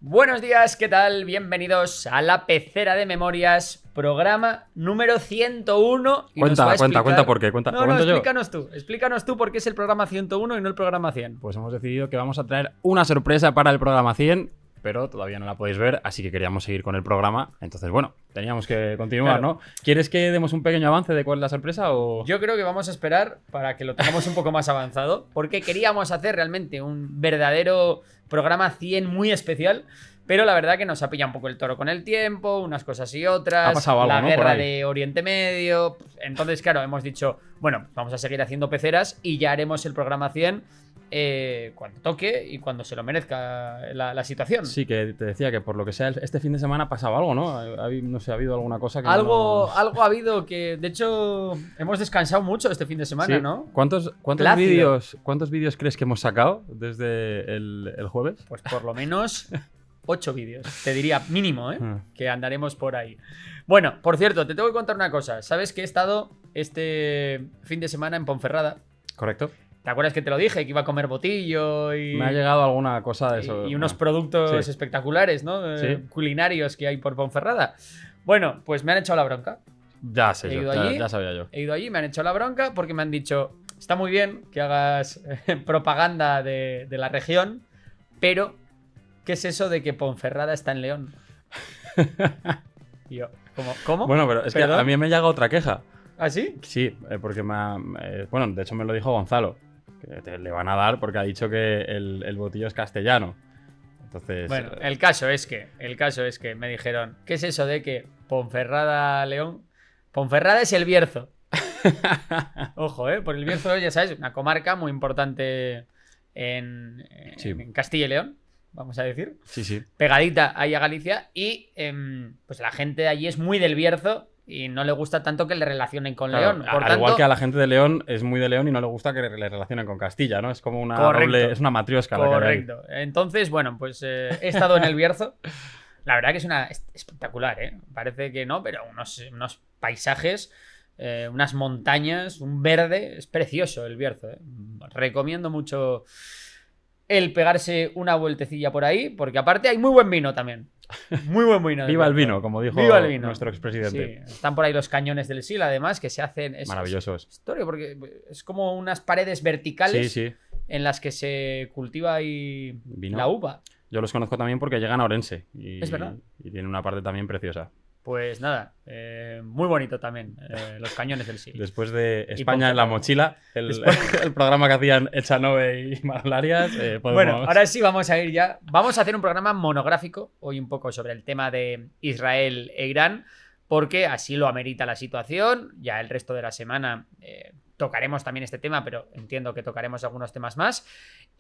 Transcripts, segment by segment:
Buenos días, ¿qué tal? Bienvenidos a la Pecera de Memorias, programa número 101. Y Cuenta por qué. Explícanos tú por qué es el programa 101 y no el programa 100. Pues hemos decidido que vamos a traer una sorpresa para el programa 100, pero todavía no la podéis ver, así que queríamos seguir con el programa. Entonces, bueno, teníamos que continuar, Claro. ¿no? ¿Quieres que demos un pequeño avance de cuál es la sorpresa o...? Yo creo que vamos a esperar para que lo tengamos un poco más avanzado, porque queríamos hacer realmente un verdadero programa 100 muy especial, pero la verdad que nos ha pillado un poco el toro con el tiempo, unas cosas y otras, Ha pasado algo, la ¿no? guerra Por ahí. de Oriente Medio. Entonces, claro, hemos dicho, bueno, vamos a seguir haciendo peceras y ya haremos el programa 100 cuando toque y cuando se lo merezca la situación. Sí, que te decía que por lo que sea, este fin de semana ha pasado algo, ¿no? No sé, ha habido alguna cosa que Algo ha habido que, de hecho, hemos descansado mucho este fin de semana, Sí. ¿no? ¿Cuántos Plácido. vídeos crees que hemos sacado desde el jueves? Pues por lo menos 8 vídeos. Te diría mínimo, ¿eh? Ah. Que andaremos por ahí. Bueno, por cierto, te tengo que contar una cosa. ¿Sabes que he estado este fin de semana en Ponferrada? ¿Correcto? ¿Te acuerdas que te lo dije? Que iba a comer botillo y... Me ha llegado alguna cosa de eso. y unos Ah, productos sí. espectaculares, ¿no? Sí. Culinarios que hay por Ponferrada. Bueno, pues me han echado la bronca. Ya sé He yo, ido allí. ya sabía yo. He ido allí, me han echado la bronca porque me han dicho, está muy bien que hagas propaganda de la región, pero ¿qué es eso de que Ponferrada está en León? Y yo, ¿cómo? Bueno, pero es que ¿Perdón? a mí me llega otra queja. ¿Ah, sí? Sí, porque bueno, de hecho me lo dijo Gonzalo, que le van a dar porque ha dicho que el botillo es castellano. Entonces... Bueno, el caso es que me dijeron, ¿qué es eso de que Ponferrada, León? Ponferrada es el Bierzo. Ojo, por el Bierzo, ya sabes, una comarca muy importante Sí. en Castilla y León, vamos a decir. Sí. Pegadita ahí a Galicia y pues la gente de allí es muy del Bierzo y no le gusta tanto que le relacionen con Claro, León. Por al tanto, igual que a la gente de León es muy de León y no le gusta que le relacionen con Castilla, ¿no? Es como una Correcto. doble... Es una matriosca la que hay ahí. correcto. Entonces, bueno, pues he estado en el Bierzo. La verdad que es espectacular, ¿eh? Parece que no, pero unos paisajes, unas montañas, un verde. Es precioso el Bierzo, ¿eh? Recomiendo mucho el pegarse una vueltecilla por ahí, porque aparte hay muy buen vino también. Muy buen vino. del Viva el Bierzo. vino, como dijo Viva el vino. nuestro expresidente. Sí, están por ahí los cañones del Sil, además, que se hacen... Maravillosos. Es historia, porque es como unas paredes verticales Sí. en las que se cultiva ahí Vino. la uva. Yo los conozco también porque llegan a Orense. Es verdad. Y tienen una parte también preciosa. Pues nada, muy bonito también, los cañones del Sil. Después de España en la Ponferrada. mochila, el programa que hacían Echanove y Manolarias, podemos... Bueno, ahora sí vamos a ir ya. Vamos a hacer un programa monográfico hoy un poco sobre el tema de Israel e Irán, porque así lo amerita la situación. Ya el resto de la semana tocaremos también este tema, pero entiendo que tocaremos algunos temas más.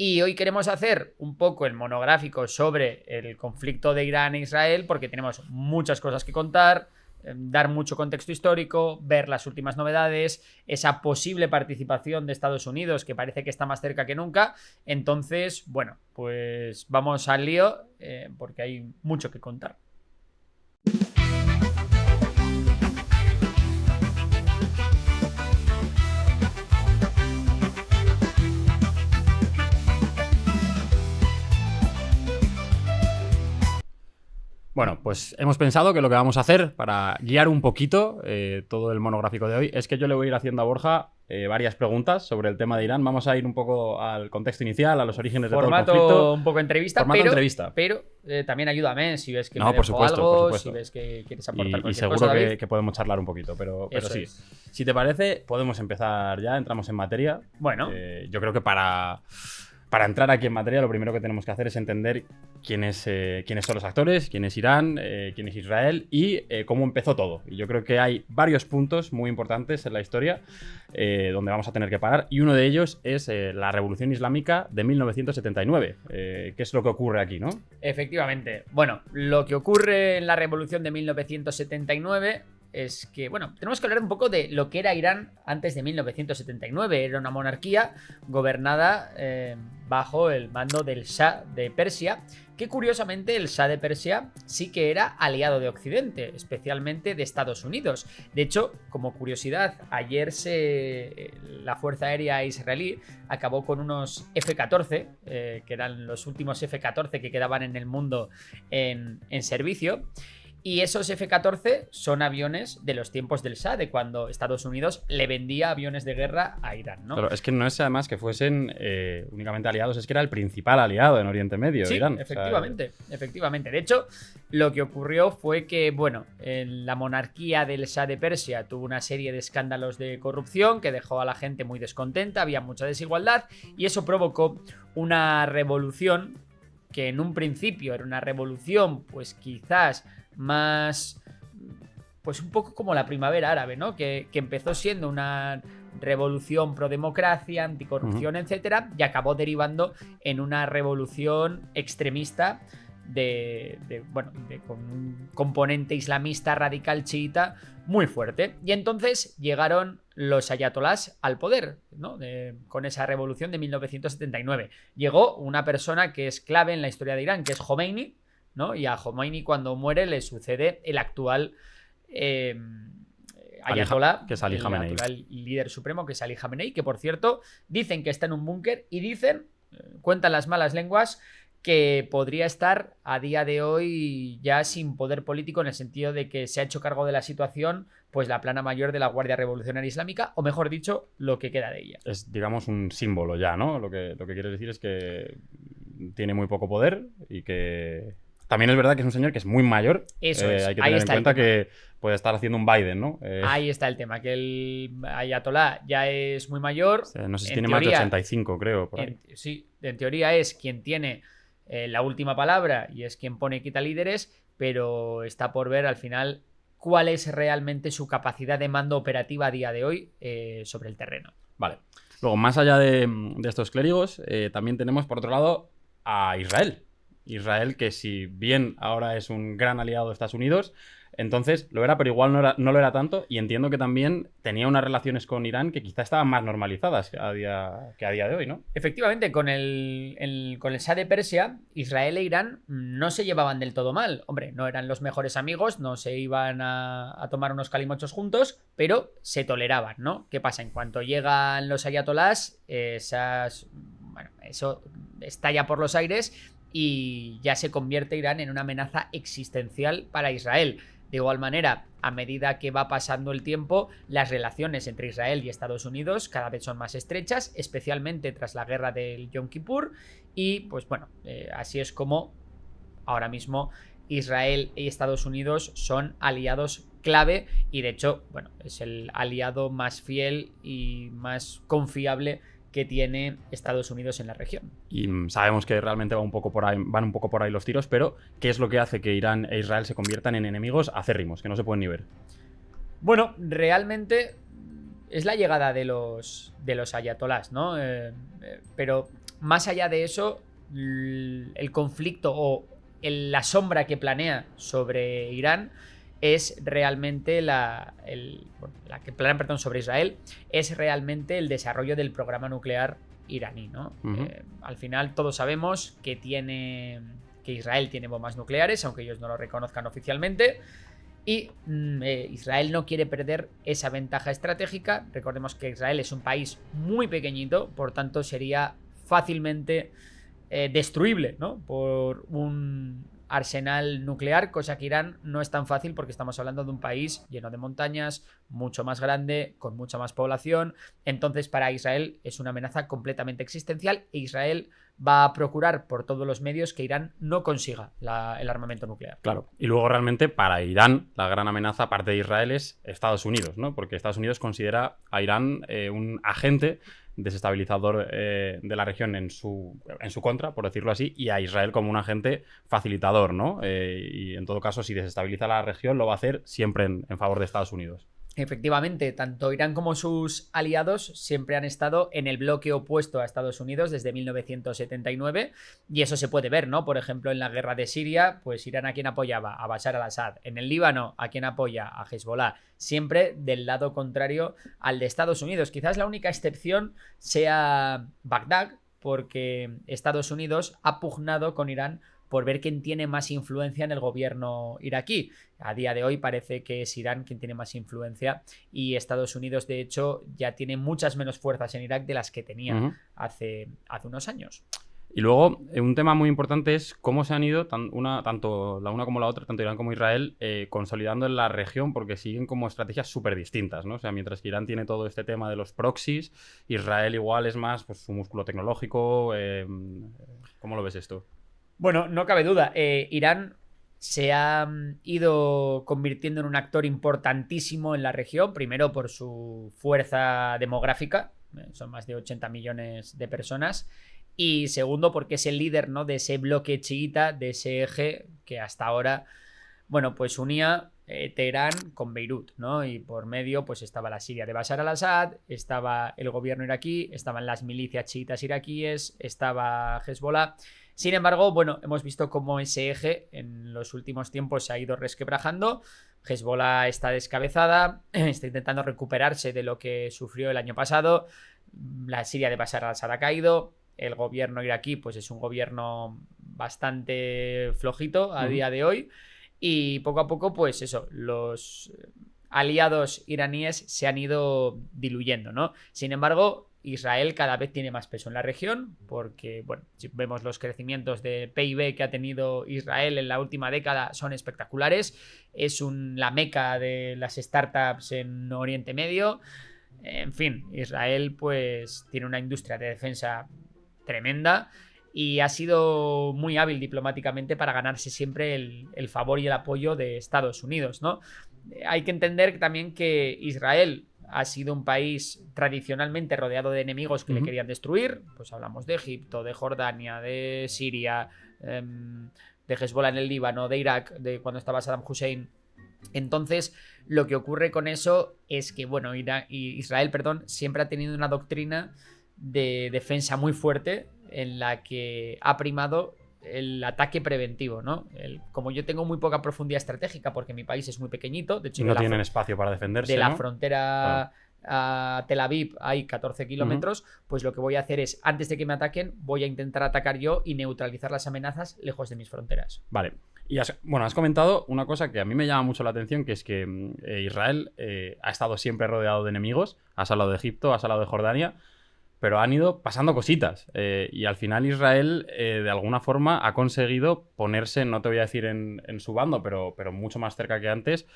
Y hoy queremos hacer un poco el monográfico sobre el conflicto de Irán e Israel, porque tenemos muchas cosas que contar, dar mucho contexto histórico, ver las últimas novedades, esa posible participación de Estados Unidos, que parece que está más cerca que nunca. Entonces, bueno, pues vamos al lío, porque hay mucho que contar. Bueno, pues hemos pensado que lo que vamos a hacer para guiar un poquito todo el monográfico de hoy es que yo le voy a ir haciendo a Borja varias preguntas sobre el tema de Irán. Vamos a ir un poco al contexto inicial, a los orígenes de todo el Formato conflicto. un poco entrevista, Formato entrevista. pero también ayúdame si ves que No, me por dejo supuesto, algo, por supuesto. si ves que quieres aportar Y cualquier seguro cosa, David. que podemos charlar un poquito, pero Eso sí. es. Si te parece, podemos empezar ya, entramos en materia. Bueno. Yo creo que para entrar aquí en materia, lo primero que tenemos que hacer es entender quiénes son los actores, quién es Irán, quién es Israel y cómo empezó todo. Y yo creo que hay varios puntos muy importantes en la historia donde vamos a tener que parar. Y uno de ellos es la Revolución Islámica de 1979. ¿Qué es lo que ocurre aquí, no? Efectivamente. Bueno, lo que ocurre en la Revolución de 1979 es que, bueno, tenemos que hablar un poco de lo que era Irán antes de 1979. Era una monarquía gobernada bajo el mando del Shah de Persia, que curiosamente el Shah de Persia sí que era aliado de Occidente, especialmente de Estados Unidos. De hecho, como curiosidad, ayer la Fuerza Aérea Israelí acabó con unos F-14, que eran los últimos F-14 que quedaban en el mundo en servicio. Y esos F-14 son aviones de los tiempos del Shah, de cuando Estados Unidos le vendía aviones de guerra a Irán, ¿no? Claro, es que no es además que fuesen únicamente aliados, es que era el principal aliado en Oriente Medio, sí, Irán. Efectivamente, efectivamente. De hecho, lo que ocurrió fue que, bueno, en la monarquía del Shah de Persia tuvo una serie de escándalos de corrupción que dejó a la gente muy descontenta, había mucha desigualdad y eso provocó una revolución que en un principio era una revolución, pues quizás más, pues un poco como la primavera árabe, ¿no? Que empezó siendo una revolución pro democracia, anticorrupción, etcétera, y acabó derivando en una revolución extremista con un componente islamista radical chiita muy fuerte. Y entonces llegaron los ayatolás al poder, ¿no? Con esa revolución de 1979. Llegó una persona que es clave en la historia de Irán, que es Khomeini, ¿no? Y a Khomeini, cuando muere, le sucede el actual ayatolá, que es Ali Khamenei, el actual líder supremo, que es Ali Khamenei, que por cierto dicen que está en un búnker y dicen, cuentan las malas lenguas, que podría estar a día de hoy ya sin poder político, en el sentido de que se ha hecho cargo de la situación pues la plana mayor de la Guardia Revolucionaria Islámica, o mejor dicho, lo que queda de ella. Es, digamos, un símbolo ya, ¿no? Lo que quieres decir es que tiene muy poco poder y que también es verdad que es un señor que es muy mayor. Eso es. Hay que tener en cuenta que puede estar haciendo un Biden, ¿no? Ahí está el tema, que el ayatolá ya es muy mayor. No sé si tiene más de 85, creo. Por ahí. Sí, en teoría es quien tiene la última palabra y es quien pone y quita líderes, pero está por ver al final cuál es realmente su capacidad de mando operativa a día de hoy sobre el terreno. Vale. Luego, más allá de estos clérigos, también tenemos por otro lado a Israel. Israel, que si bien ahora es un gran aliado de Estados Unidos, entonces lo era, pero igual no lo era tanto, y entiendo que también tenía unas relaciones con Irán que quizá estaban más normalizadas que a día de hoy, ¿no? Efectivamente, con el Shah de Persia, Israel e Irán no se llevaban del todo mal. Hombre, no eran los mejores amigos, no se iban a tomar unos calimochos juntos, pero se toleraban, ¿no? ¿Qué pasa? En cuanto llegan los ayatolás, eso estalla por los aires y ya se convierte Irán en una amenaza existencial para Israel. De igual manera, a medida que va pasando el tiempo, las relaciones entre Israel y Estados Unidos cada vez son más estrechas, especialmente tras la guerra del Yom Kippur. Y pues bueno, así es como ahora mismo Israel y Estados Unidos son aliados clave y de hecho, bueno, es el aliado más fiel y más confiable que tiene Estados Unidos en la región. Y sabemos que realmente van un poco por ahí los tiros, pero ¿qué es lo que hace que Irán e Israel se conviertan en enemigos acérrimos, que no se pueden ni ver? Bueno, realmente es la llegada de los ayatolás, ¿no? Pero más allá de eso, el conflicto o la sombra que planea sobre Irán es realmente la que planea, perdón, sobre Israel, es realmente el desarrollo del programa nuclear iraní, ¿no? Al final todos sabemos que Israel tiene bombas nucleares, aunque ellos no lo reconozcan oficialmente, y Israel no quiere perder esa ventaja estratégica. Recordemos que Israel es un país muy pequeñito, por tanto sería fácilmente destruible, ¿no? Por un arsenal nuclear, cosa que Irán no es tan fácil porque estamos hablando de un país lleno de montañas, mucho más grande, con mucha más población. Entonces para Israel es una amenaza completamente existencial e Israel va a procurar por todos los medios que Irán no consiga el armamento nuclear. Claro, y luego realmente para Irán la gran amenaza aparte de Israel es Estados Unidos, ¿no? Porque Estados Unidos considera a Irán un agente desestabilizador de la región en su contra, por decirlo así, y a Israel como un agente facilitador, ¿no? Y en todo caso, si desestabiliza la región, lo va a hacer siempre en favor de Estados Unidos. Efectivamente, tanto Irán como sus aliados siempre han estado en el bloque opuesto a Estados Unidos desde 1979 y eso se puede ver, ¿no? Por ejemplo, en la guerra de Siria, pues Irán ¿a quién apoyaba? A Bashar al-Assad. En el Líbano, ¿a quién apoya? A Hezbollah. Siempre del lado contrario al de Estados Unidos. Quizás la única excepción sea Bagdad, porque Estados Unidos ha pugnado con Irán por ver quién tiene más influencia en el gobierno iraquí. A día de hoy parece que es Irán quien tiene más influencia y Estados Unidos, de hecho, ya tiene muchas menos fuerzas en Irak de las que tenía hace unos años. Y luego, un tema muy importante es cómo se han ido, tanto la una como la otra, tanto Irán como Israel, consolidando en la región, porque siguen como estrategias súper distintas, ¿no? O sea, mientras que Irán tiene todo este tema de los proxies, Israel igual es más pues, su músculo tecnológico. ¿Cómo lo ves esto? Bueno, no cabe duda. Irán se ha ido convirtiendo en un actor importantísimo en la región, primero por su fuerza demográfica, son más de 80 millones de personas, y segundo porque es el líder, ¿no?, de ese bloque chiita, de ese eje que hasta ahora, bueno, pues unía Teherán con Beirut, ¿no? Y por medio pues estaba la Siria de Bashar al-Assad, estaba el gobierno iraquí, estaban las milicias chiitas iraquíes, estaba Hezbollah. Sin embargo, bueno, hemos visto cómo ese eje en los últimos tiempos se ha ido resquebrajando. Hezbollah está descabezada, está intentando recuperarse de lo que sufrió el año pasado. La Siria de Bashar al-Assad ha caído. El gobierno iraquí pues es un gobierno bastante flojito a día de hoy. Y poco a poco, pues eso, los aliados iraníes se han ido diluyendo, ¿no? Sin embargo, Israel cada vez tiene más peso en la región porque, bueno, si vemos los crecimientos de PIB que ha tenido Israel en la última década son espectaculares. Es la meca de las startups en Oriente Medio. En fin, Israel pues tiene una industria de defensa tremenda y ha sido muy hábil diplomáticamente para ganarse siempre el favor y el apoyo de Estados Unidos, ¿no? Hay que entender también que Israel ha sido un país tradicionalmente rodeado de enemigos que le querían destruir. Pues hablamos de Egipto, de Jordania, de Siria, de Hezbollah en el Líbano, de Irak, de cuando estaba Saddam Hussein. Entonces, lo que ocurre con eso es que, bueno, Israel, siempre ha tenido una doctrina de defensa muy fuerte en la que ha primado el ataque preventivo, ¿no? Como yo tengo muy poca profundidad estratégica porque mi país es muy pequeñito, de hecho, y no tienen espacio para defenderse, de la ¿no? frontera a Tel Aviv hay 14 kilómetros, pues lo que voy a hacer es, antes de que me ataquen, voy a intentar atacar yo y neutralizar las amenazas lejos de mis fronteras. Vale. Y has comentado una cosa que a mí me llama mucho la atención, que es que Israel ha estado siempre rodeado de enemigos. Has hablado de Egipto, has hablado de Jordania, pero han ido pasando cositas. Y al final Israel, de alguna forma, ha conseguido ponerse, no te voy a decir en su bando, pero mucho más cerca que antes,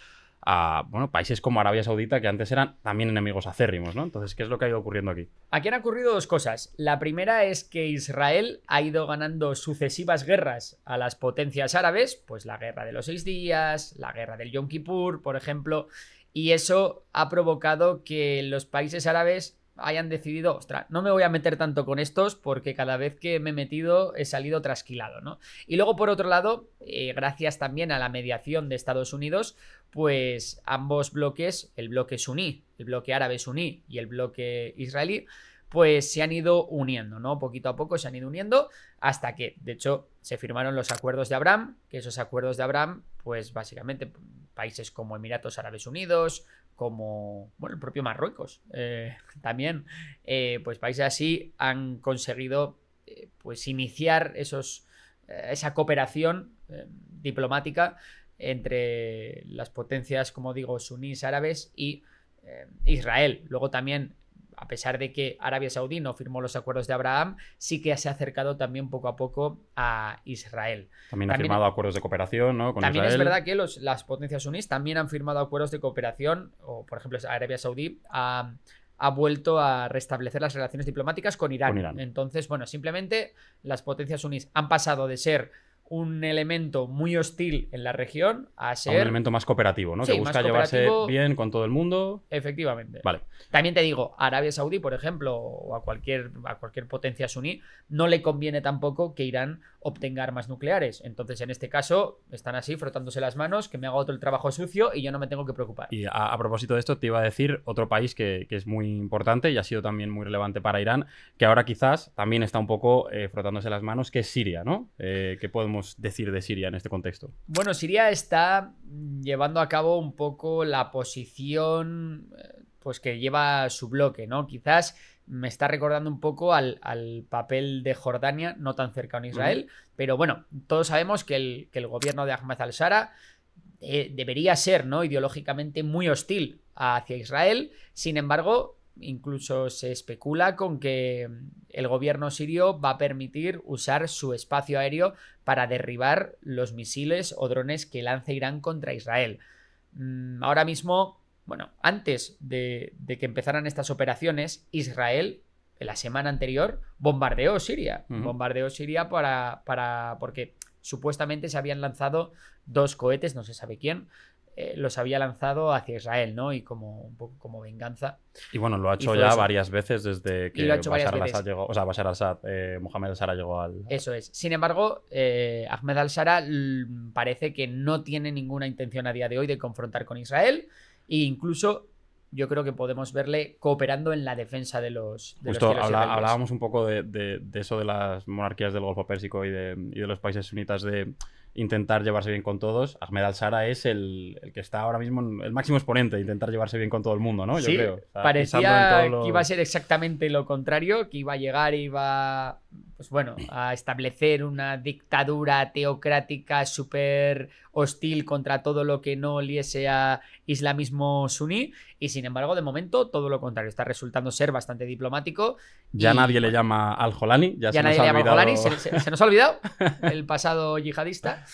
a países como Arabia Saudita, que antes eran también enemigos acérrimos, ¿no? Entonces, ¿qué es lo que ha ido ocurriendo aquí? Aquí han ocurrido dos cosas. La primera es que Israel ha ido ganando sucesivas guerras a las potencias árabes, pues la guerra de los 6 días, la guerra del Yom Kippur, por ejemplo, y eso ha provocado que los países árabes hayan decidido, ostras, no me voy a meter tanto con estos porque cada vez que me he metido he salido trasquilado, ¿no? Y luego, por otro lado, gracias también a la mediación de Estados Unidos, pues ambos bloques, el bloque suní, el bloque árabe suní y el bloque israelí, pues se han ido uniendo, ¿no? Poquito a poco se han ido uniendo hasta que, de hecho, se firmaron los acuerdos de Abraham, que esos acuerdos de Abraham, pues básicamente países como Emiratos Árabes Unidos, como, bueno, el propio Marruecos, también, pues países así han conseguido, pues iniciar esa cooperación diplomática entre las potencias, como digo, sunís árabes y Israel. Luego también, a pesar de que Arabia Saudí no firmó los acuerdos de Abraham, sí que se ha acercado también poco a poco a Israel. También ha firmado acuerdos de cooperación, ¿no? Con también Israel. Es verdad que las potencias sunís también han firmado acuerdos de cooperación, o por ejemplo Arabia Saudí ha vuelto a restablecer las relaciones diplomáticas con Irán. Entonces, bueno, simplemente las potencias sunís han pasado de ser un elemento muy hostil en la región a ser... un elemento más cooperativo, ¿no? Sí, que busca llevarse bien con todo el mundo. Efectivamente. Vale. También te digo, a Arabia Saudí, por ejemplo, o a cualquier potencia suní, no le conviene tampoco que Irán obtenga armas nucleares. Entonces, en este caso, están así, frotándose las manos, que me haga otro el trabajo sucio y yo no me tengo que preocupar. Y a propósito de esto, te iba a decir otro país que es muy importante y ha sido también muy relevante para Irán, que ahora quizás también está un poco frotándose las manos, que es Siria, ¿no? ¿Qué podemos decir de Siria en este contexto? Bueno, Siria está llevando a cabo un poco la posición pues que lleva su bloque, ¿no? Quizás me está recordando un poco al papel de Jordania, no tan cercano a Israel, pero bueno, todos sabemos que el gobierno de Ahmed al-Shara debería ser, ¿no?, ideológicamente muy hostil hacia Israel. Sin embargo, incluso se especula con que el gobierno sirio va a permitir usar su espacio aéreo para derribar los misiles o drones que lance Irán contra Israel. Ahora mismo, bueno, antes de que empezaran estas operaciones, Israel, en la semana anterior, bombardeó Siria. Bombardeó Siria porque supuestamente se habían lanzado 2 cohetes, no se sabe quién, los había lanzado hacia Israel, ¿no? Y un poco como venganza. Y bueno, lo ha hecho ya varias veces desde que Bashar al-Assad llegó. O sea, Bashar al-Assad, Mohamed al-Shara llegó al. Eso es. Sin embargo, Ahmed al-Shara parece que no tiene ninguna intención a día de hoy de confrontar con Israel. E incluso yo creo que podemos verle cooperando en la defensa de los Justo hablábamos un poco de eso de las monarquías del Golfo Pérsico y de los países sunitas, de intentar llevarse bien con todos. Ahmed al-Shara es el que está ahora mismo el máximo exponente de intentar llevarse bien con todo el mundo, ¿no? Sí, yo creo. O sea, parecía que iba a ser exactamente lo contrario, que iba a llegar y iba, pues bueno, a establecer una dictadura teocrática súper hostil contra todo lo que no oliese a islamismo suní, y sin embargo, de momento, todo lo contrario. Está resultando ser bastante diplomático. Ya nadie le llama al-Jolani. Ya nadie le llama al-Jolani, se nos ha olvidado el pasado yihadista.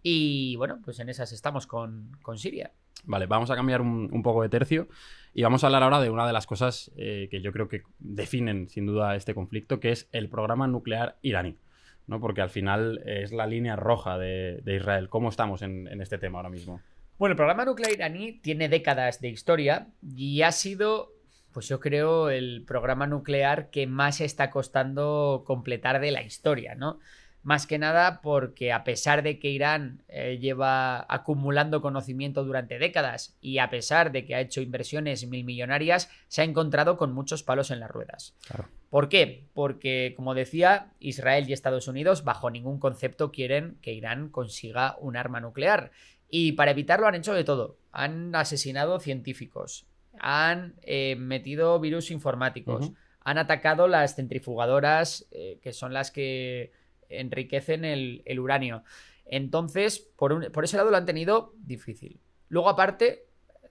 Y bueno, pues en esas estamos con Siria. Vale, vamos a cambiar un poco de tercio y vamos a hablar ahora de una de las cosas que yo creo que definen sin duda este conflicto, que es el programa nuclear iraní, ¿no? Porque al final es la línea roja de Israel. ¿Cómo estamos en este tema ahora mismo? Bueno, el programa nuclear iraní tiene décadas de historia y ha sido, pues yo creo, el programa nuclear que más está costando completar de la historia, ¿no? Más que nada porque, a pesar de que Irán lleva acumulando conocimiento durante décadas y a pesar de que ha hecho inversiones milmillonarias, se ha encontrado con muchos palos en las ruedas. Claro. ¿Por qué? Porque, como decía, Israel y Estados Unidos bajo ningún concepto quieren que Irán consiga un arma nuclear. Y para evitarlo han hecho de todo. Han asesinado científicos, han metido virus informáticos, han atacado las centrifugadoras, que son las que enriquecen el uranio. Entonces, por ese lado lo han tenido difícil. Luego, aparte,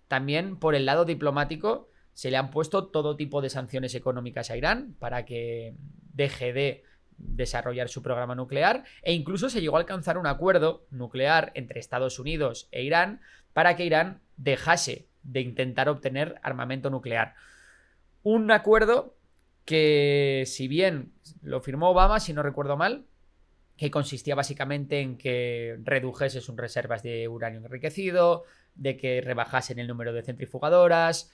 también por el lado diplomático, se le han puesto todo tipo de sanciones económicas a Irán para que deje de desarrollar su programa nuclear, e incluso se llegó a alcanzar un acuerdo nuclear entre Estados Unidos e Irán para que Irán dejase de intentar obtener armamento nuclear. Un acuerdo que, si bien lo firmó Obama, si no recuerdo mal, que consistía básicamente en que redujese sus reservas de uranio enriquecido, de que rebajasen el número de centrifugadoras,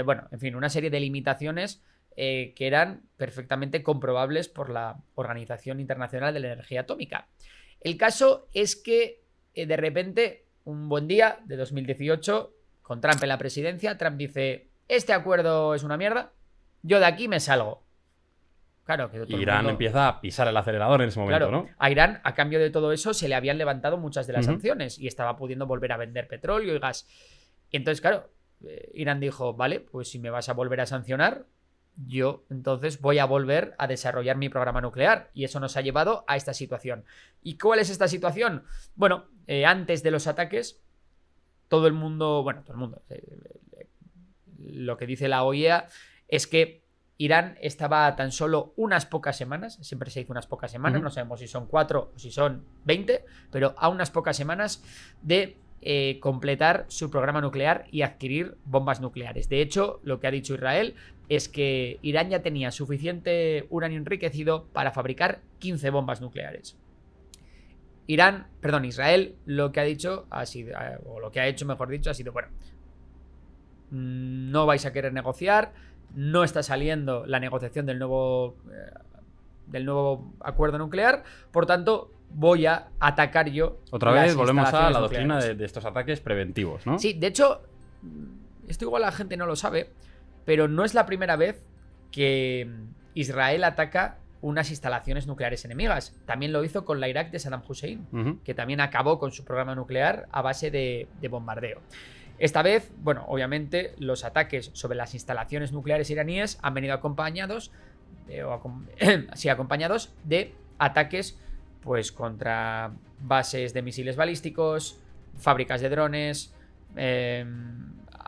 bueno, en fin, una serie de limitaciones que eran perfectamente comprobables por la Organización Internacional de la Energía Atómica. El caso es que de repente, un buen día de 2018, con Trump en la presidencia, Trump dice: este acuerdo es una mierda, yo de aquí me salgo. Claro, que Irán empieza a pisar el acelerador en ese momento, claro, ¿no? A Irán, a cambio de todo eso, se le habían levantado muchas de las sanciones y estaba pudiendo volver a vender petróleo y gas. Y entonces, claro, Irán dijo: vale, pues si me vas a volver a sancionar, yo entonces voy a volver a desarrollar mi programa nuclear. Y eso nos ha llevado a esta situación. ¿Y cuál es esta situación? Bueno, antes de los ataques, todo el mundo, lo que dice la OIEA es que Irán estaba a tan solo unas pocas semanas, siempre se dice unas pocas semanas, no sabemos si son 4 o si son 20, pero a unas pocas semanas de completar su programa nuclear y adquirir bombas nucleares. De hecho, lo que ha dicho Israel es que Irán ya tenía suficiente uranio enriquecido para fabricar 15 bombas nucleares. Israel lo que ha dicho ha sido, o lo que ha hecho, mejor dicho, ha sido: bueno, no vais a querer negociar, no está saliendo la negociación del nuevo acuerdo nuclear, por tanto, voy a atacar yo. Otra las vez volvemos a instalaciones la doctrina nucleares. de estos ataques preventivos, ¿no? Sí, de hecho, esto igual la gente no lo sabe, pero no es la primera vez que Israel ataca unas instalaciones nucleares enemigas. También lo hizo con la Irak de Saddam Hussein, que también acabó con su programa nuclear a base de bombardeo. Esta vez, bueno, obviamente los ataques sobre las instalaciones nucleares iraníes han venido acompañados acompañados de ataques pues contra bases de misiles balísticos, fábricas de drones.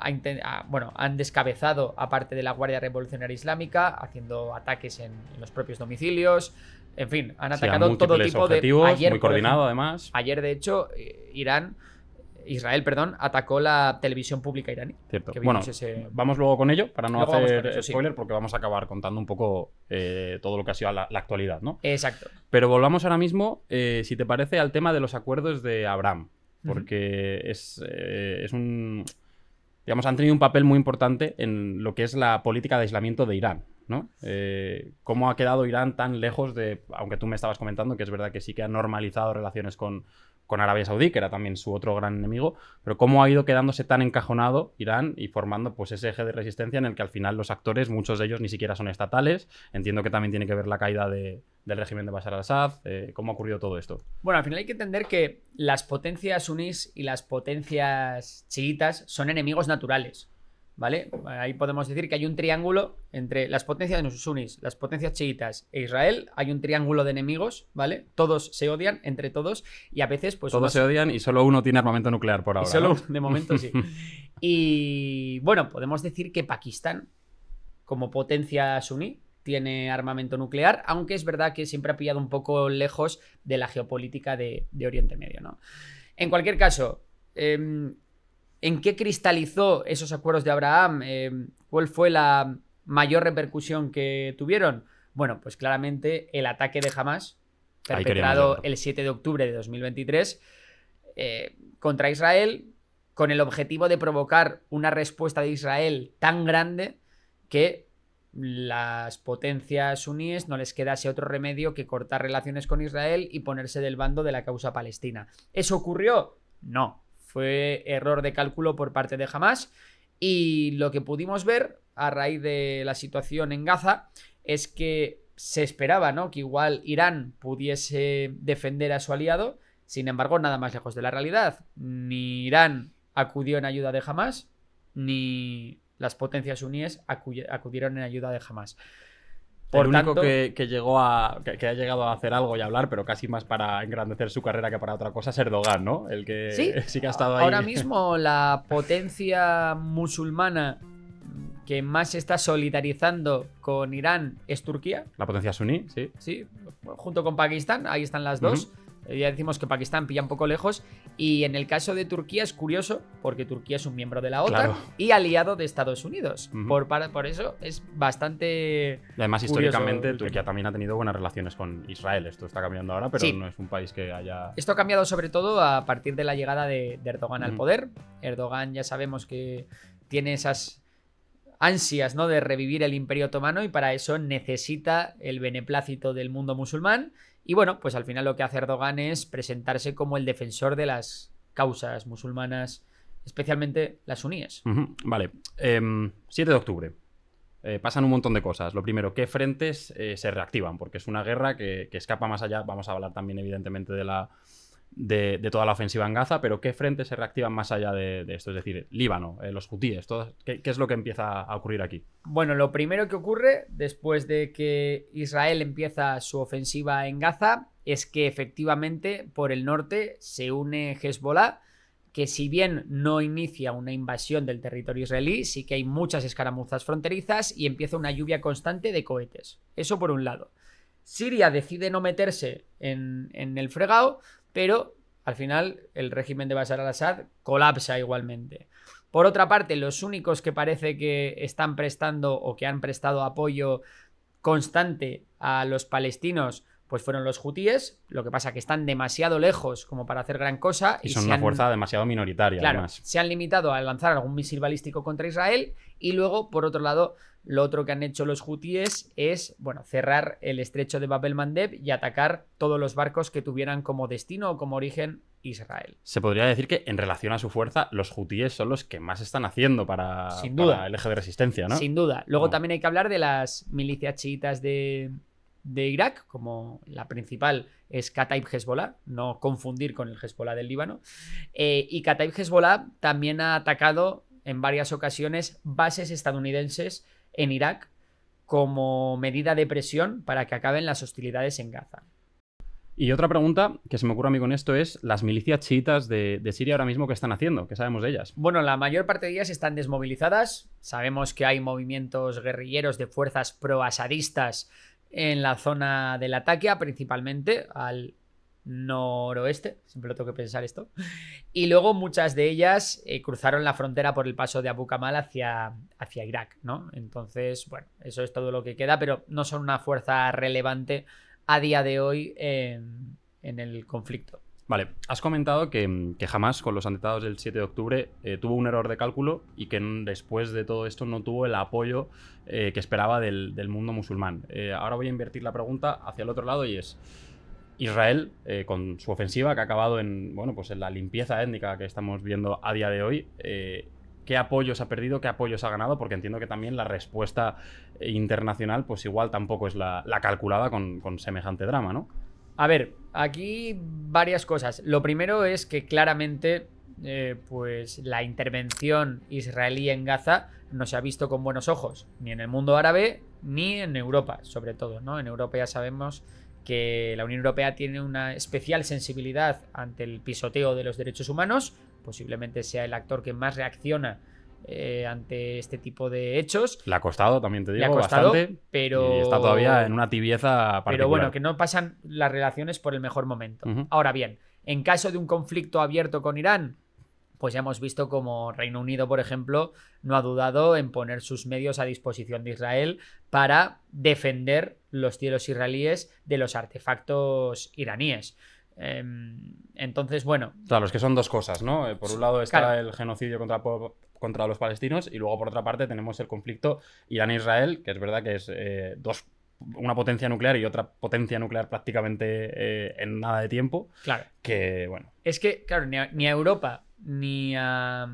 Han descabezado a parte de la Guardia Revolucionaria Islámica, haciendo ataques en los propios domicilios. En fin, han atacado todo tipo de objetivos, ayer, muy coordinado además. Ayer, de hecho, Israel, atacó la televisión pública iraní. Cierto. Bueno, vamos luego con ello, para no hacer eso, spoiler, sí. Porque vamos a acabar contando un poco todo lo que ha sido la actualidad, ¿no? Exacto. Pero volvamos ahora mismo, si te parece, al tema de los acuerdos de Abraham. Porque es un... Digamos, han tenido un papel muy importante en lo que es la política de aislamiento de Irán, ¿no? ¿Cómo ha quedado Irán tan lejos de... Aunque tú me estabas comentando que es verdad que sí que ha normalizado relaciones con Arabia Saudí, que era también su otro gran enemigo, pero cómo ha ido quedándose tan encajonado Irán y formando pues ese eje de resistencia en el que al final los actores, muchos de ellos ni siquiera son estatales. Entiendo que también tiene que ver la caída del régimen de Bashar al-Assad. ¿Cómo ha ocurrido todo esto? Bueno, al final hay que entender que las potencias sunís y las potencias chiitas son enemigos naturales, ¿vale? Ahí podemos decir que hay un triángulo entre las potencias sunís, las potencias chiitas e Israel. Hay un triángulo de enemigos, ¿vale? Todos se odian entre todos y a veces pues... Todos se odian y solo uno tiene armamento nuclear por ahora, solo ¿no? De momento sí. Y bueno, podemos decir que Pakistán, como potencia suní, tiene armamento nuclear, aunque es verdad que siempre ha pillado un poco lejos de la geopolítica de Oriente Medio, ¿no? En cualquier caso, ¿en qué cristalizó esos acuerdos de Abraham? ¿Cuál fue la mayor repercusión que tuvieron? Bueno, pues claramente el ataque de Hamas, perpetrado el 7 de octubre de 2023, contra Israel, con el objetivo de provocar una respuesta de Israel tan grande que las potencias suníes no les quedase otro remedio que cortar relaciones con Israel y ponerse del bando de la causa palestina. ¿Eso ocurrió? No. Fue error de cálculo por parte de Hamas, y lo que pudimos ver a raíz de la situación en Gaza es que se esperaba, ¿no?, que igual Irán pudiese defender a su aliado. Sin embargo, nada más lejos de la realidad. Ni Irán acudió en ayuda de Hamas, ni las potencias suníes acudieron en ayuda de Hamas. El único que ha llegado a hacer algo y hablar, pero casi más para engrandecer su carrera que para otra cosa, es Erdogan, ¿no? El que sí que ha estado ahí. Ahora mismo la potencia musulmana que más se está solidarizando con Irán es Turquía. La potencia suní, sí. Sí, junto con Pakistán, ahí están las dos. Ya decimos que Pakistán pilla un poco lejos. Y en el caso de Turquía es curioso, porque Turquía es un miembro de la OTAN y aliado de Estados Unidos. Por eso es bastante... Y además, históricamente, curioso. Turquía también ha tenido buenas relaciones con Israel. Esto está cambiando ahora, pero no es un país que haya... Esto ha cambiado sobre todo a partir de la llegada de Erdogan al poder. Erdogan ya sabemos que tiene esas ansias, ¿no?, de revivir el Imperio Otomano, y para eso necesita el beneplácito del mundo musulmán. Y bueno, pues al final lo que hace Erdogan es presentarse como el defensor de las causas musulmanas, especialmente las suníes. Vale. 7 de octubre. Pasan un montón de cosas. Lo primero, ¿qué frentes se reactivan? Porque es una guerra que escapa más allá. Vamos a hablar también, evidentemente, de toda la ofensiva en Gaza, pero ¿qué frentes se reactivan más allá de esto? Es decir, Líbano, los hutíes, ¿qué es lo que empieza a ocurrir aquí? Bueno, lo primero que ocurre después de que Israel empieza su ofensiva en Gaza es que efectivamente por el norte se une Hezbollah, que si bien no inicia una invasión del territorio israelí, sí que hay muchas escaramuzas fronterizas y empieza una lluvia constante de cohetes. Eso por un lado. Siria decide no meterse en el fregado, pero al final el régimen de Bashar al-Assad colapsa igualmente. Por otra parte, los únicos que parece que están prestando o que han prestado apoyo constante a los palestinos pues fueron los hutíes. Lo que pasa que están demasiado lejos como para hacer gran cosa. Y son una fuerza demasiado minoritaria, claro, además. Se han limitado a lanzar algún misil balístico contra Israel, y luego, por otro lado, lo otro que han hecho los hutíes es, bueno, cerrar el estrecho de Bab el-Mandeb y atacar todos los barcos que tuvieran como destino o como origen Israel. Se podría decir que en relación a su fuerza, los hutíes son los que más están haciendo para el eje de resistencia, ¿no? Sin duda. Luego también hay que hablar de las milicias chiitas de Irak, como la principal es Kataib Hezbollah, no confundir con el Hezbollah del Líbano. Y Kataib Hezbollah también ha atacado en varias ocasiones bases estadounidenses en Irak como medida de presión para que acaben las hostilidades en Gaza. Y otra pregunta que se me ocurre a mí con esto es las milicias chiitas de Siria ahora mismo, ¿qué están haciendo? ¿Qué sabemos de ellas? Bueno, la mayor parte de ellas están desmovilizadas. Sabemos que hay movimientos guerrilleros de fuerzas pro-asadistas en la zona de Latakia, principalmente al noroeste, siempre lo tengo que pensar esto. Y luego muchas de ellas cruzaron la frontera por el paso de Abu Kamal hacia Irak, ¿no? Entonces, bueno, eso es todo lo que queda, pero no son una fuerza relevante a día de hoy en el conflicto. Vale, has comentado que Hamás, con los atentados del 7 de octubre, tuvo un error de cálculo y que después de todo esto no tuvo el apoyo que esperaba del mundo musulmán. Ahora voy a invertir la pregunta hacia el otro lado y es Israel, con su ofensiva que ha acabado en la limpieza étnica que estamos viendo a día de hoy, ¿qué apoyos ha perdido? ¿Qué apoyos ha ganado? Porque entiendo que también la respuesta internacional pues igual tampoco es la calculada con semejante drama, ¿no? A ver, aquí varias cosas. Lo primero es que claramente pues la intervención israelí en Gaza no se ha visto con buenos ojos, ni en el mundo árabe ni en Europa, sobre todo, ¿no? En Europa ya sabemos que la Unión Europea tiene una especial sensibilidad ante el pisoteo de los derechos humanos, posiblemente sea el actor que más reacciona ante este tipo de hechos. Le ha costado, también te digo, bastante, pero... y está todavía en una tibieza particular. Pero bueno, que no pasan las relaciones por el mejor momento. Ahora bien, en caso de un conflicto abierto con Irán, pues ya hemos visto como Reino Unido, por ejemplo, no ha dudado en poner sus medios a disposición de Israel para defender los cielos israelíes de los artefactos iraníes. Entonces, bueno... Claro, es que son dos cosas, ¿no? Por un lado está el genocidio contra los palestinos y luego por otra parte tenemos el conflicto Irán-Israel, que es verdad que es una potencia nuclear y otra potencia nuclear prácticamente en nada de tiempo. Claro. Que, bueno... Es que, claro, ni a Europa, ni a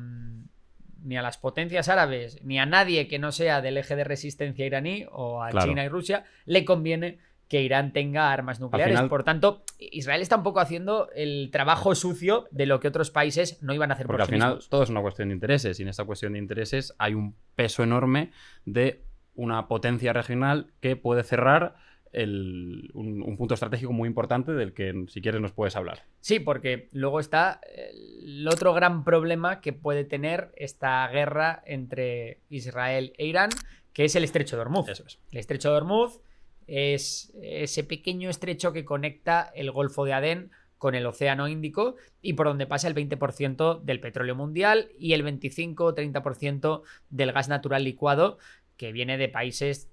las potencias árabes, ni a nadie que no sea del eje de resistencia iraní o a China y Rusia, le conviene que Irán tenga armas nucleares. Por tanto, Israel está un poco haciendo el trabajo sucio de lo que otros países no iban a hacer por sí mismos. Porque al final todo es una cuestión de intereses y en esta cuestión de intereses hay un peso enorme de una potencia regional que puede cerrar un punto estratégico muy importante del que, si quieres, nos puedes hablar. Sí, porque luego está el otro gran problema que puede tener esta guerra entre Israel e Irán, que es el Estrecho de Ormuz. Eso es. El Estrecho de Ormuz es ese pequeño estrecho que conecta el Golfo de Adén con el Océano Índico y por donde pasa el 20% del petróleo mundial y el 25 o 30% del gas natural licuado que viene de países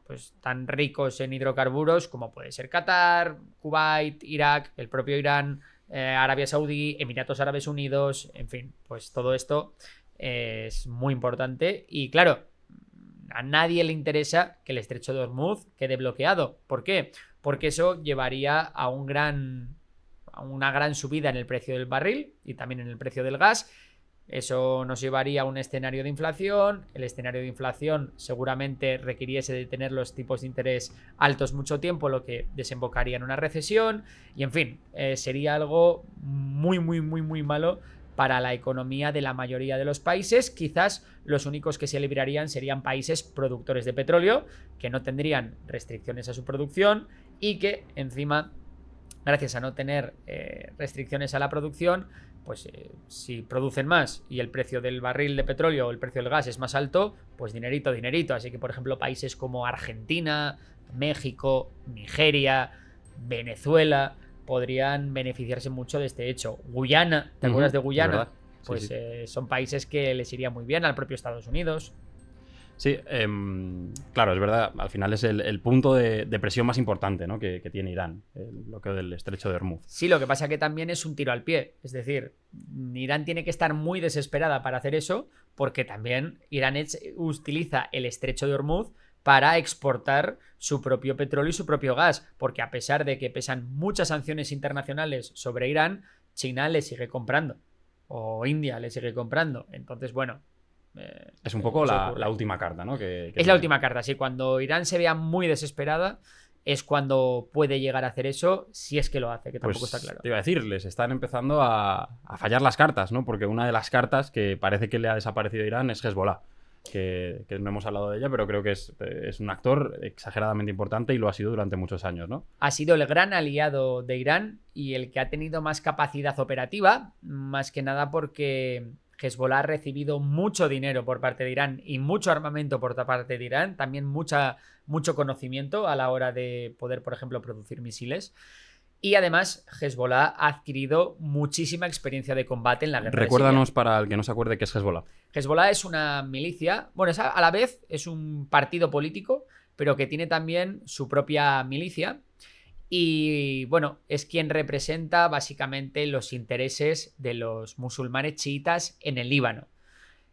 pues tan ricos en hidrocarburos como puede ser Qatar, Kuwait, Irak, el propio Irán, Arabia Saudí, Emiratos Árabes Unidos, en fin, pues todo esto es muy importante y claro, a nadie le interesa que el Estrecho de Ormuz quede bloqueado. ¿Por qué? Porque eso llevaría a una gran subida en el precio del barril y también en el precio del gas. Eso nos llevaría a un escenario de inflación. El escenario de inflación seguramente requiriese de tener los tipos de interés altos mucho tiempo, lo que desembocaría en una recesión. Y en fin, sería algo muy, muy, muy, muy malo para la economía de la mayoría de los países. Quizás los únicos que se librarían serían países productores de petróleo, que no tendrían restricciones a su producción y que encima, gracias a no tener restricciones a la producción, pues si producen más y el precio del barril de petróleo o el precio del gas es más alto, pues dinerito, dinerito. Así que, por ejemplo, países como Argentina, México, Nigeria, Venezuela podrían beneficiarse mucho de este hecho. Guyana, ¿te acuerdas de Guyana? Pues sí. Son países que les iría muy bien al propio Estados Unidos. Sí, claro, es verdad. Al final es el punto de presión más importante, ¿no? que tiene Irán, el bloqueo del Estrecho de Hormuz. Sí, lo que pasa que también es un tiro al pie. Es decir, Irán tiene que estar muy desesperada para hacer eso, porque también Irán utiliza el estrecho de Hormuz para exportar su propio petróleo y su propio gas, porque a pesar de que pesan muchas sanciones internacionales sobre Irán, China le sigue comprando, o India le sigue comprando. Entonces, bueno... es un poco la última carta, ¿no? Es la última carta, sí. Cuando Irán se vea muy desesperada es cuando puede llegar a hacer eso, si es que lo hace, que tampoco Pues, está claro. te iba a decir, les están empezando a fallar las cartas, ¿no? Porque una de las cartas que parece que le ha desaparecido a Irán es Hezbollah, que no hemos hablado de ella, pero creo que es un actor exageradamente importante y lo ha sido durante muchos años, ¿no? Ha sido el gran aliado de Irán y el que ha tenido más capacidad operativa, más que nada porque Hezbollah ha recibido mucho dinero por parte de Irán y mucho armamento por parte de Irán, también mucho conocimiento a la hora de poder, por ejemplo, producir misiles. Y además, Hezbollah ha adquirido muchísima experiencia de combate en la guerra. Recuérdanos, para el que no se acuerde, qué es Hezbollah. Hezbollah es una milicia, bueno, a la vez es un partido político, pero que tiene también su propia milicia. Y bueno, es quien representa básicamente los intereses de los musulmanes chiitas en el Líbano.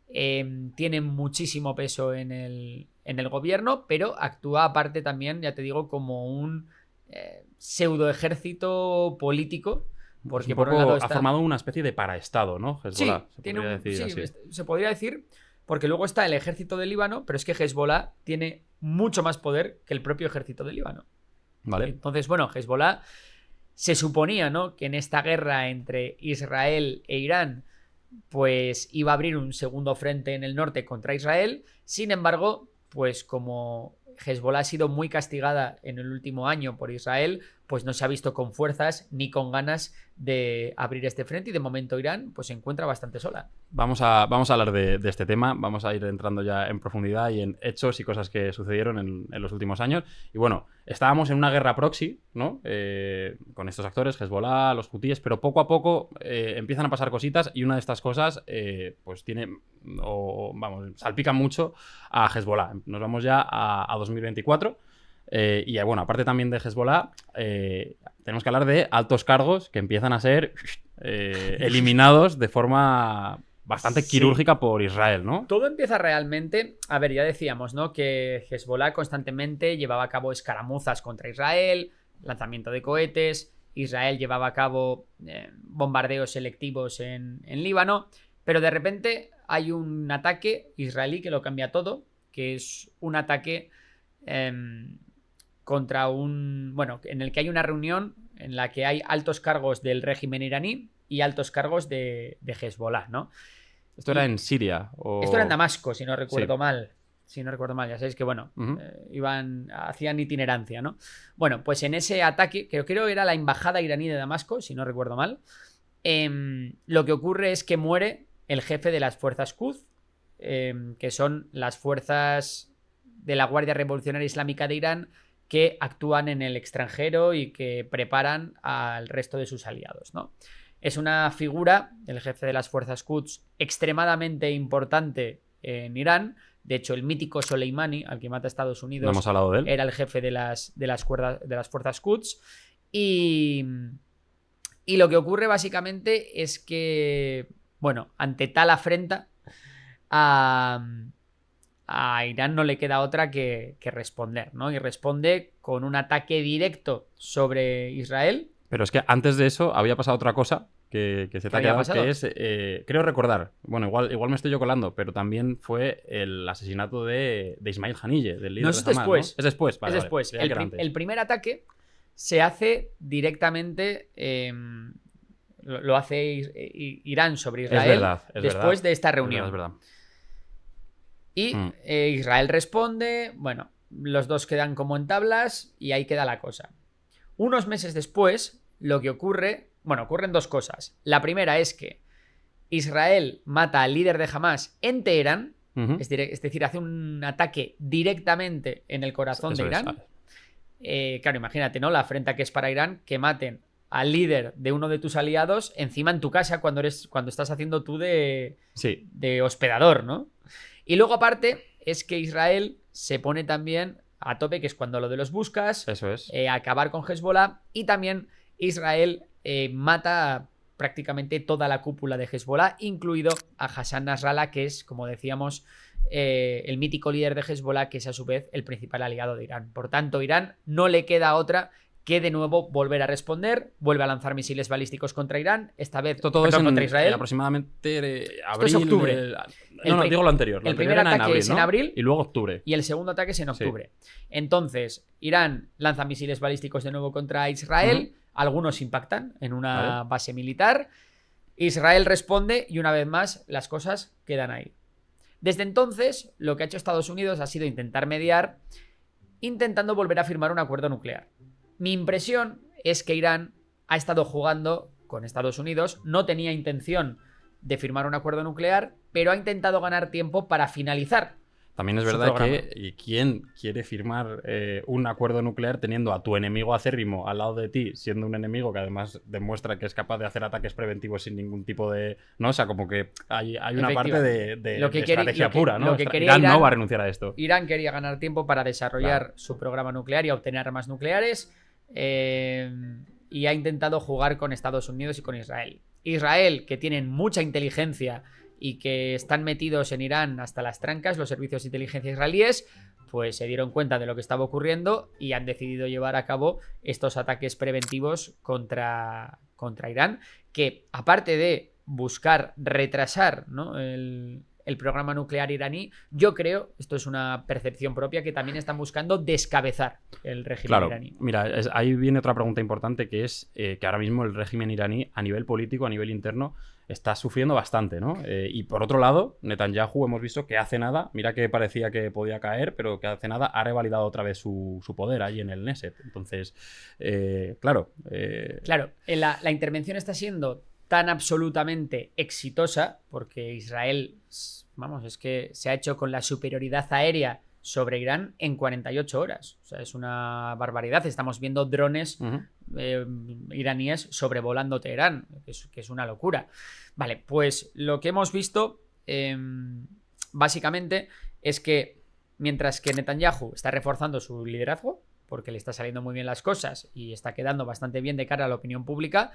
Tienen muchísimo peso en el gobierno, pero actúa aparte también, ya te digo, como un pseudo ejército político. Porque por un lado ha formado una especie de paraestado, ¿no? Hezbollah, se podría decir, porque luego está el ejército del Líbano, pero es que Hezbollah tiene mucho más poder que el propio ejército del Líbano. Vale. Entonces, bueno, Hezbollah se suponía, ¿no?, que en esta guerra entre Israel e Irán pues iba a abrir un segundo frente en el norte contra Israel. Sin embargo, pues como Hezbollah ha sido muy castigada en el último año por Israel, pues no se ha visto con fuerzas ni con ganas de abrir este frente, y de momento Irán pues se encuentra bastante sola. Vamos a hablar de este tema, vamos a ir entrando ya en profundidad y en hechos y cosas que sucedieron en los últimos años. Y bueno, estábamos en una guerra proxy, ¿no? Con estos actores, Hezbollah, los hutíes, pero poco a poco empiezan a pasar cositas, y una de estas cosas pues salpica mucho a Hezbollah. Nos vamos ya a 2024. Y bueno, aparte también de Hezbollah, tenemos que hablar de altos cargos que empiezan a ser eliminados de forma bastante quirúrgica por Israel, ¿no? Todo empieza realmente... A ver, ya decíamos, ¿no?, que Hezbollah constantemente llevaba a cabo escaramuzas contra Israel, lanzamiento de cohetes. Israel llevaba a cabo bombardeos selectivos en Líbano, pero de repente hay un ataque israelí que lo cambia todo, que es un ataque... contra en el que hay una reunión en la que hay altos cargos del régimen iraní y altos cargos de Hezbollah, ¿no? ¿Esto era en Siria? Esto era en Damasco, si no recuerdo mal. Si no recuerdo mal, ya sabéis que, bueno, hacían itinerancia, ¿no? Bueno, pues en ese ataque, creo que era la embajada iraní de Damasco, si no recuerdo mal, lo que ocurre es que muere el jefe de las fuerzas Quds, que son las fuerzas de la Guardia Revolucionaria Islámica de Irán, que actúan en el extranjero y que preparan al resto de sus aliados, ¿no? Es una figura, el jefe de las fuerzas Quds, extremadamente importante en Irán. De hecho, el mítico Soleimani, al que mata Estados Unidos, no hemos hablado de él, era el jefe de las fuerzas Quds. Y lo que ocurre básicamente es que, bueno, ante tal afrenta, a Irán no le queda otra que responder, ¿no? Y responde con un ataque directo sobre Israel. Pero es que antes de eso había pasado otra cosa que se te ha quedado, que es, creo recordar, bueno, igual me estoy yo colando, pero también fue el asesinato de Ismail Haniyeh, del líder de Hamas, después. ¿no? Es después. Vale, es después. El primer ataque se hace directamente... lo hace Irán sobre Israel después de esta reunión. Es verdad. Y Israel responde, bueno, los dos quedan como en tablas y ahí queda la cosa. Unos meses después, lo que ocurren dos cosas. La primera es que Israel mata al líder de Hamas en Teherán, es decir, hace un ataque directamente en el corazón de Irán. Claro, imagínate, ¿no?, la afrenta que es para Irán que maten al líder de uno de tus aliados encima en tu casa cuando estás haciendo tú de hospedador, ¿no? Y luego, aparte, es que Israel se pone también a tope, que es cuando lo de los buscas, eso es, acabar con Hezbollah, y también Israel mata prácticamente toda la cúpula de Hezbollah, incluido a Hassan Nasrallah, que es, como decíamos, el mítico líder de Hezbollah, que es a su vez el principal aliado de Irán. Por tanto, Irán no le queda otra que de nuevo volver a responder, vuelve a lanzar misiles balísticos contra Irán, esta vez todo es contra Israel. Aproximadamente Esto abril. es octubre. Digo lo anterior. El primer ataque es en abril y luego octubre. Y el segundo ataque es en octubre. Entonces, Irán lanza misiles balísticos de nuevo contra Israel. Algunos impactan en una base militar. Israel responde y una vez más las cosas quedan ahí. Desde entonces, lo que ha hecho Estados Unidos ha sido intentar mediar, intentando volver a firmar un acuerdo nuclear. Mi impresión es que Irán ha estado jugando con Estados Unidos, no tenía intención de firmar un acuerdo nuclear, pero ha intentado ganar tiempo para finalizar. También es verdad que ¿quién quiere firmar un acuerdo nuclear teniendo a tu enemigo acérrimo al lado de ti, siendo un enemigo que además demuestra que es capaz de hacer ataques preventivos sin ningún tipo de... ¿no? O sea, como que hay una parte de estrategia pura, ¿no? Irán no va a renunciar a esto. Irán quería ganar tiempo para desarrollar su programa nuclear y obtener armas nucleares, y ha intentado jugar con Estados Unidos y con Israel. Israel, que tienen mucha inteligencia y que están metidos en Irán hasta las trancas, los servicios de inteligencia israelíes, pues se dieron cuenta de lo que estaba ocurriendo y han decidido llevar a cabo estos ataques preventivos contra Irán, que aparte de buscar retrasar, ¿no?, el programa nuclear iraní, yo creo, esto es una percepción propia, que también están buscando descabezar el régimen iraní. Mira, ahí viene otra pregunta importante, que es que ahora mismo el régimen iraní, a nivel político, a nivel interno, está sufriendo bastante, ¿no? Y por otro lado, Netanyahu hemos visto que hace nada, mira que parecía que podía caer, pero que hace nada ha revalidado otra vez su poder ahí en el Knesset. Entonces, claro. La intervención está siendo tan absolutamente exitosa, porque Israel, vamos, es que se ha hecho con la superioridad aérea sobre Irán en 48 horas. O sea, es una barbaridad. Estamos viendo drones iraníes sobrevolando Teherán, que es una locura. Vale, pues lo que hemos visto básicamente es que mientras que Netanyahu está reforzando su liderazgo, porque le está saliendo muy bien las cosas y está quedando bastante bien de cara a la opinión pública,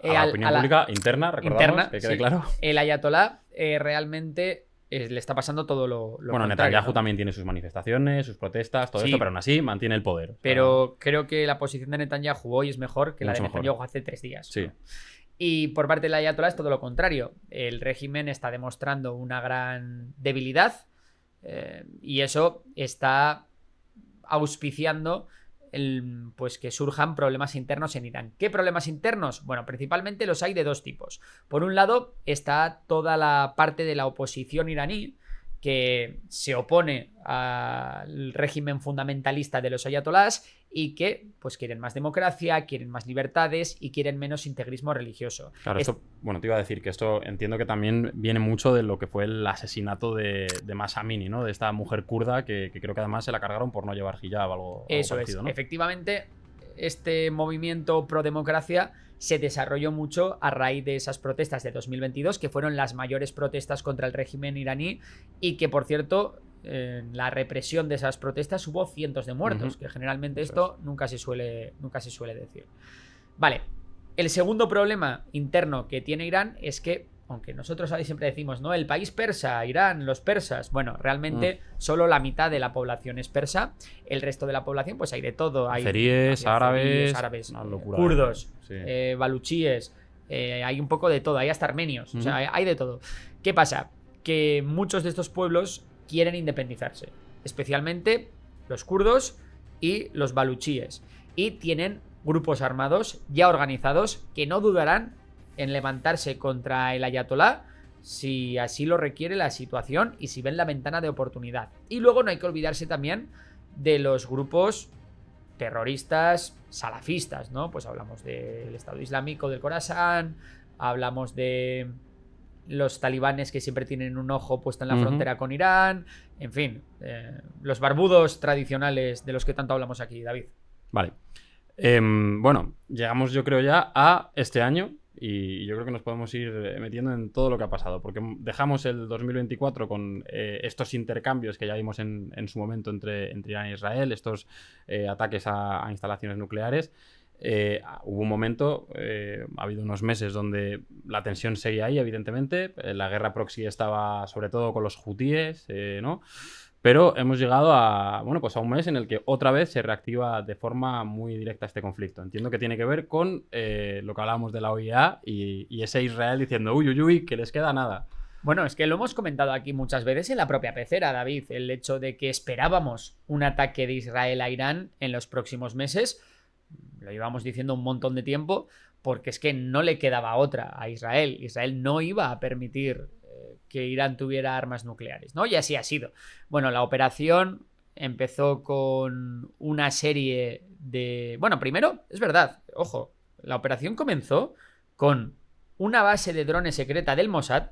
a la opinión pública interna, recordamos, que quede claro. El ayatolá realmente le está pasando todo lo bueno, Netanyahu, ¿no?, también tiene sus manifestaciones, sus protestas, todo esto, pero aún así mantiene el poder. Pero creo que la posición de Netanyahu hoy es mejor que la de Netanyahu hace 3 días. Sí. ¿No? Y por parte del ayatolá es todo lo contrario. El régimen está demostrando una gran debilidad y eso está auspiciando pues que surjan problemas internos en Irán. ¿Qué problemas internos? Bueno, principalmente los hay de 2 tipos. Por un lado está toda la parte de la oposición iraní que se opone al régimen fundamentalista de los ayatolás y que pues quieren más democracia, quieren más libertades y quieren menos integrismo religioso. Claro, esto, bueno, te iba a decir que esto entiendo que también viene mucho de lo que fue el asesinato de Mahsa Amini, ¿no? De esta mujer kurda que creo que además se la cargaron por no llevar hijab o algo Eso parecido, es, ¿no? Efectivamente, este movimiento pro democracia se desarrolló mucho a raíz de esas protestas de 2022, que fueron las mayores protestas contra el régimen iraní y que, por cierto, en la represión de esas protestas hubo cientos de muertos, que generalmente esto nunca se suele decir. Vale, el segundo problema interno que tiene Irán es que, aunque nosotros ahí siempre decimos, ¿no?, el país persa, Irán, los persas, bueno, realmente solo la mitad de la población es persa, el resto de la población pues hay de todo, hay azeríes, árabes, kurdos, sí, baluchíes, hay un poco de todo, hay hasta armenios, o sea, hay de todo. ¿Qué pasa? Que muchos de estos pueblos quieren independizarse, especialmente los kurdos y los baluchíes, y tienen grupos armados ya organizados que no dudarán en levantarse contra el ayatolá si así lo requiere la situación y si ven la ventana de oportunidad. Y luego no hay que olvidarse también de los grupos terroristas salafistas, ¿no? Pues hablamos del Estado Islámico del Khorasán, hablamos de los talibanes que siempre tienen un ojo puesto en la frontera con Irán, en fin, los barbudos tradicionales de los que tanto hablamos aquí, David. Vale. Bueno, llegamos yo creo ya a este año y yo creo que nos podemos ir metiendo en todo lo que ha pasado, porque dejamos el 2024 con estos intercambios que ya vimos en su momento entre Irán e Israel, estos ataques a instalaciones nucleares. hubo un momento, ha habido unos meses donde la tensión seguía ahí, evidentemente. La guerra proxy estaba sobre todo con los hutíes, ¿no? Pero hemos llegado a, bueno, pues a un mes en el que otra vez se reactiva de forma muy directa este conflicto. Entiendo que tiene que ver con lo que hablábamos de la OIA y ese Israel diciendo, uy, uy, uy, que les queda nada. Bueno, es que lo hemos comentado aquí muchas veces en la propia pecera, David, el hecho de que esperábamos un ataque de Israel a Irán en los próximos meses, lo íbamos diciendo un montón de tiempo, porque es que no le quedaba otra a Israel. Israel no iba a permitir que Irán tuviera armas nucleares, ¿no? Y así ha sido. Bueno, la operación empezó con una serie de... Bueno, primero, es verdad, ojo, la operación comenzó con una base de drones secreta del Mossad,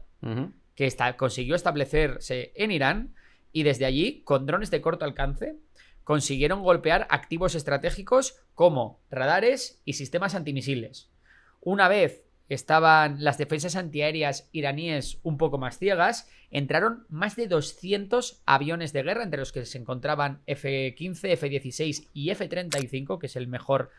que consiguió establecerse en Irán, y desde allí, con drones de corto alcance, consiguieron golpear activos estratégicos como radares y sistemas antimisiles. Una vez estaban las defensas antiaéreas iraníes un poco más ciegas, entraron más de 200 aviones de guerra, entre los que se encontraban F-15, F-16 y F-35, que es el mejor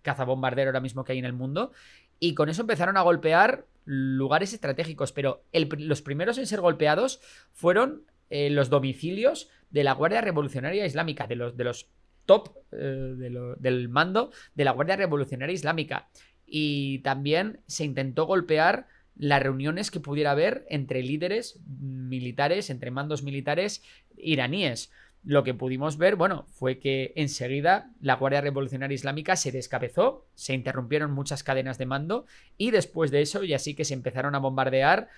cazabombardero ahora mismo que hay en el mundo, y con eso empezaron a golpear lugares estratégicos, pero los primeros en ser golpeados fueron los domicilios de la Guardia Revolucionaria Islámica, de los top del mando de la Guardia Revolucionaria Islámica. Y también se intentó golpear las reuniones que pudiera haber entre líderes militares, entre mandos militares iraníes. Lo que pudimos ver, bueno, fue que enseguida la Guardia Revolucionaria Islámica se descabezó, se interrumpieron muchas cadenas de mando y después de eso ya sí que se empezaron a bombardear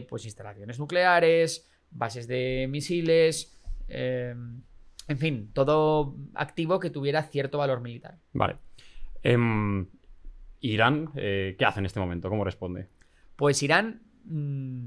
pues instalaciones nucleares, bases de misiles, en fin, todo activo que tuviera cierto valor militar. Vale. Irán, ¿qué hace en este momento? ¿Cómo responde? Pues Irán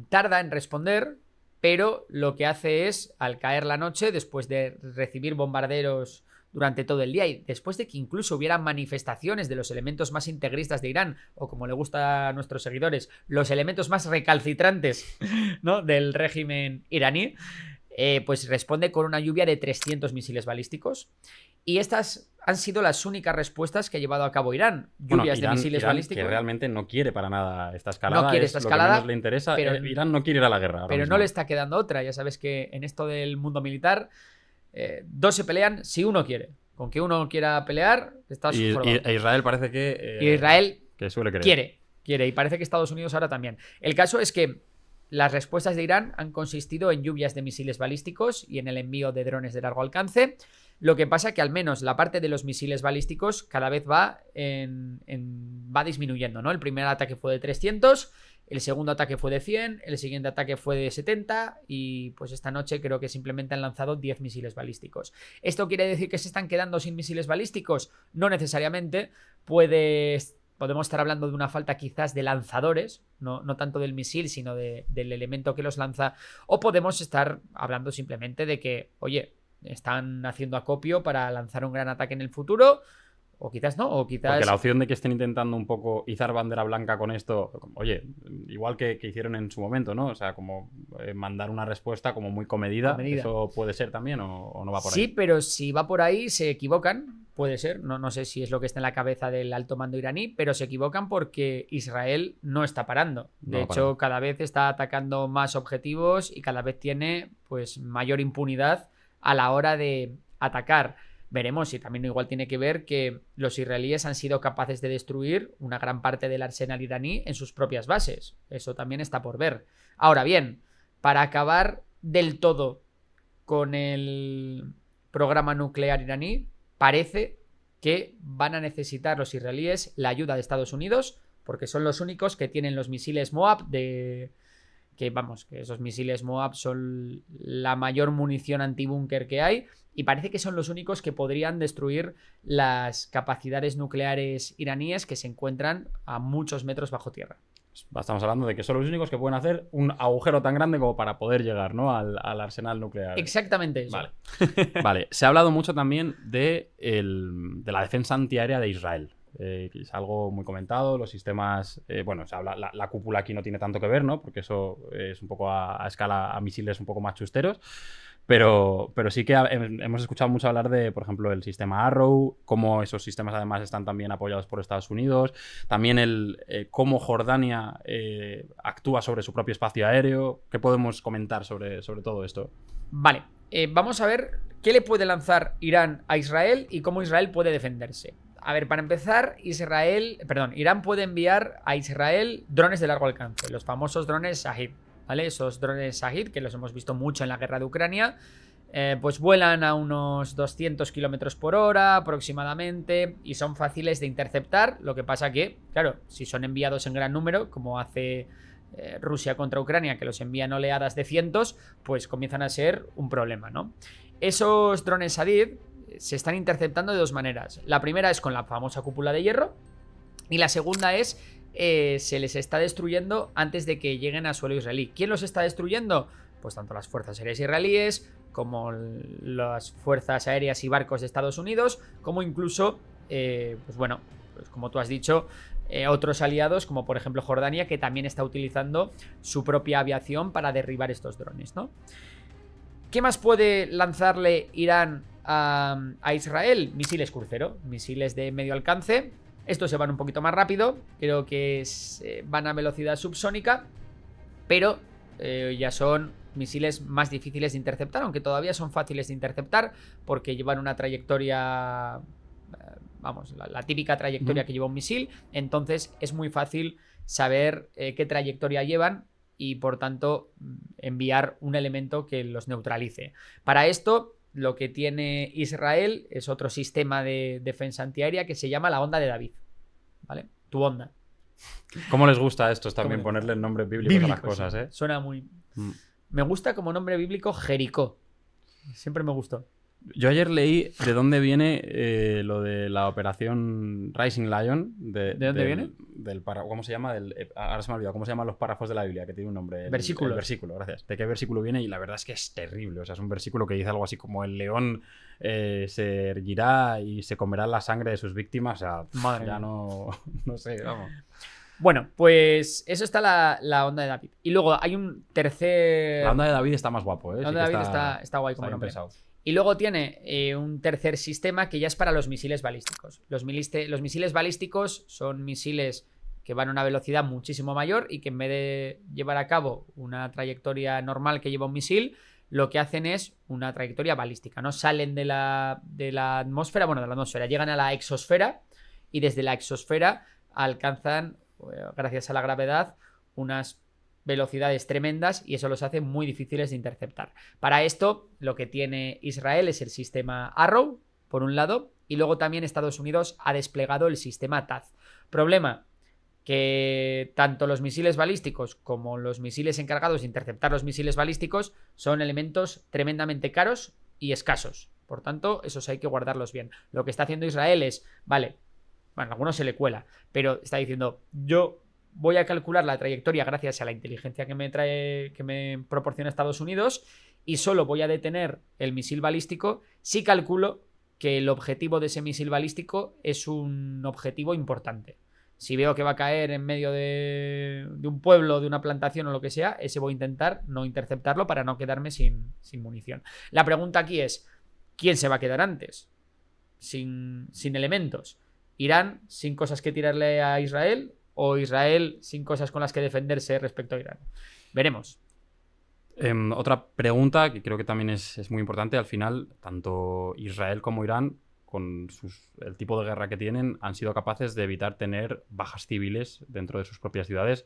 tarda en responder, pero lo que hace es, al caer la noche, después de recibir bombarderos durante todo el día y después de que incluso hubiera manifestaciones de los elementos más integristas de Irán, o como le gusta a nuestros seguidores, los elementos más recalcitrantes, ¿no?, del régimen iraní, pues responde con una lluvia de 300 misiles balísticos. Y estas han sido las únicas respuestas que ha llevado a cabo Irán. Lluvias de misiles balísticos. Que realmente no quiere para nada esta escalada. No quiere esta escalada. Lo que menos le interesa. Pero, Irán no quiere ir a la guerra. Pero no le está quedando otra. Ya sabes que en esto del mundo militar, dos se pelean si uno quiere. Con que uno quiera pelear, está e Israel parece que... Israel que suele querer. Quiere. Y parece que Estados Unidos ahora también. El caso es que las respuestas de Irán han consistido en lluvias de misiles balísticos y en el envío de drones de largo alcance. Lo que pasa que al menos la parte de los misiles balísticos cada vez va disminuyendo, ¿no? El primer ataque fue de 300, el segundo ataque fue de 100, el siguiente ataque fue de 70 y pues esta noche creo que simplemente han lanzado 10 misiles balísticos. ¿Esto quiere decir que se están quedando sin misiles balísticos? No necesariamente. Podemos estar hablando de una falta quizás de lanzadores, no tanto del misil, sino del elemento que los lanza, o podemos estar hablando simplemente de que, oye, están haciendo acopio para lanzar un gran ataque en el futuro, o quizás no, o quizás... Porque la opción de que estén intentando un poco izar bandera blanca con esto, oye, igual que hicieron en su momento, ¿no? O sea, como mandar una respuesta como muy comedida. ¿Eso puede ser también o no va por ahí? Sí, pero si va por ahí se equivocan, puede ser, no sé si es lo que está en la cabeza del alto mando iraní, pero se equivocan porque Israel no está parando. De hecho, cada vez está atacando más objetivos y cada vez tiene pues mayor impunidad a la hora de atacar. Veremos si también igual tiene que ver que los israelíes han sido capaces de destruir una gran parte del arsenal iraní en sus propias bases. Eso también está por ver. Ahora bien, para acabar del todo con el programa nuclear iraní, parece que van a necesitar los israelíes la ayuda de Estados Unidos, porque son los únicos que tienen los misiles Moab que esos misiles Moab son la mayor munición antibúnker que hay y parece que son los únicos que podrían destruir las capacidades nucleares iraníes que se encuentran a muchos metros bajo tierra. Estamos hablando de que son los únicos que pueden hacer un agujero tan grande como para poder llegar, ¿no?, al arsenal nuclear. Exactamente eso. Vale. Se ha hablado mucho también de la defensa antiaérea de Israel. que es algo muy comentado. Los sistemas, bueno, o sea, la cúpula aquí no tiene tanto que ver, ¿no? Porque eso es un poco a escala, a misiles un poco más chusteros. Pero sí que hemos escuchado mucho hablar de, por ejemplo, el sistema Arrow, cómo esos sistemas además están también apoyados por Estados Unidos, también cómo Jordania actúa sobre su propio espacio aéreo. ¿Qué podemos comentar sobre todo esto? Vale, vamos a ver qué le puede lanzar Irán a Israel y cómo Israel puede defenderse. A ver, para empezar, Irán puede enviar a Israel drones de largo alcance, los famosos drones Shahid. ¿Vale? Esos drones Shahid, que los hemos visto mucho en la guerra de Ucrania, pues vuelan a unos 200 kilómetros por hora aproximadamente y son fáciles de interceptar. Lo que pasa que, claro, si son enviados en gran número, como hace Rusia contra Ucrania, que los envían oleadas de cientos, pues comienzan a ser un problema, ¿no? Esos drones Shahid se están interceptando de dos maneras. La primera es con la famosa cúpula de hierro y la segunda es se les está destruyendo antes de que lleguen a suelo israelí. ¿Quién los está destruyendo? Pues tanto las fuerzas aéreas israelíes como las fuerzas aéreas y barcos de Estados Unidos, como incluso, pues bueno, pues como tú has dicho, otros aliados, como por ejemplo Jordania, que también está utilizando su propia aviación para derribar estos drones, ¿no? ¿Qué más puede lanzarle Irán a Israel? Misiles crucero, misiles de medio alcance. Estos se van un poquito más rápido, creo que van a velocidad subsónica, pero ya son misiles más difíciles de interceptar, aunque todavía son fáciles de interceptar porque llevan una trayectoria, vamos, la típica trayectoria que lleva un misil, entonces es muy fácil saber qué trayectoria llevan y por tanto enviar un elemento que los neutralice. Para esto, lo que tiene Israel es otro sistema de defensa antiaérea que se llama la onda de David, ¿vale? Tu onda. ¿Cómo les gusta a estos también ponerle el nombre bíblico a las cosas, sí. Suena muy... Me gusta como nombre bíblico Jericó. Siempre me gustó. Yo ayer leí de dónde viene lo de la operación Rising Lion. ¿De dónde viene? ¿Cómo se llama? Ahora se me ha olvidado. ¿Cómo se llaman los párrafos de la Biblia? Que tiene un nombre. Versículo. El versículo, gracias. ¿De qué versículo viene? Y la verdad es que es terrible. O sea, es un versículo que dice algo así como el león se erguirá y se comerá la sangre de sus víctimas. O sea, madre ya no sé, vamos. Bueno, pues eso está la onda de David. Y luego hay un tercer... La onda de David está más guapo, ¿eh? La onda de David está guay como nombre. Y luego tiene un tercer sistema que ya es para los misiles balísticos. Los misiles balísticos son misiles que van a una velocidad muchísimo mayor y que en vez de llevar a cabo una trayectoria normal que lleva un misil, lo que hacen es una trayectoria balística. No salen de la atmósfera, bueno, de la atmósfera, llegan a la exosfera y desde la exosfera alcanzan, gracias a la gravedad, unas velocidades tremendas y eso los hace muy difíciles de interceptar. Para esto, lo que tiene Israel es el sistema Arrow, por un lado, y luego también Estados Unidos ha desplegado el sistema TAZ. Problema, que tanto los misiles balísticos como los misiles encargados de interceptar los misiles balísticos son elementos tremendamente caros y escasos. Por tanto, esos hay que guardarlos bien. Lo que está haciendo Israel es, vale, bueno, a algunos se le cuela, pero está diciendo, yo voy a calcular la trayectoria gracias a la inteligencia que me proporciona Estados Unidos y solo voy a detener el misil balístico si calculo que el objetivo de ese misil balístico es un objetivo importante. Si veo que va a caer en medio de un pueblo, de una plantación o lo que sea, ese voy a intentar no interceptarlo para no quedarme sin munición. La pregunta aquí es, ¿quién se va a quedar antes? Sin elementos. ¿Irán sin cosas que tirarle a Israel? ¿O Israel sin cosas con las que defenderse respecto a Irán? Veremos. Otra pregunta que creo que también es muy importante. Al final, tanto Israel como Irán, con el tipo de guerra que tienen, han sido capaces de evitar tener bajas civiles dentro de sus propias ciudades.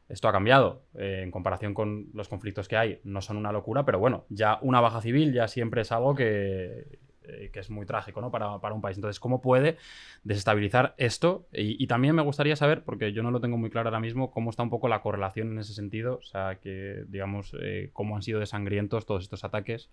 Esto ha cambiado en comparación con los conflictos que hay. No son una locura, pero bueno, ya una baja civil ya siempre es algo que es muy trágico, ¿no? para un país. Entonces, ¿cómo puede desestabilizar esto? Y también me gustaría saber, porque yo no lo tengo muy claro ahora mismo, cómo está un poco la correlación en ese sentido. O sea, que digamos, cómo han sido de sangrientos todos estos ataques.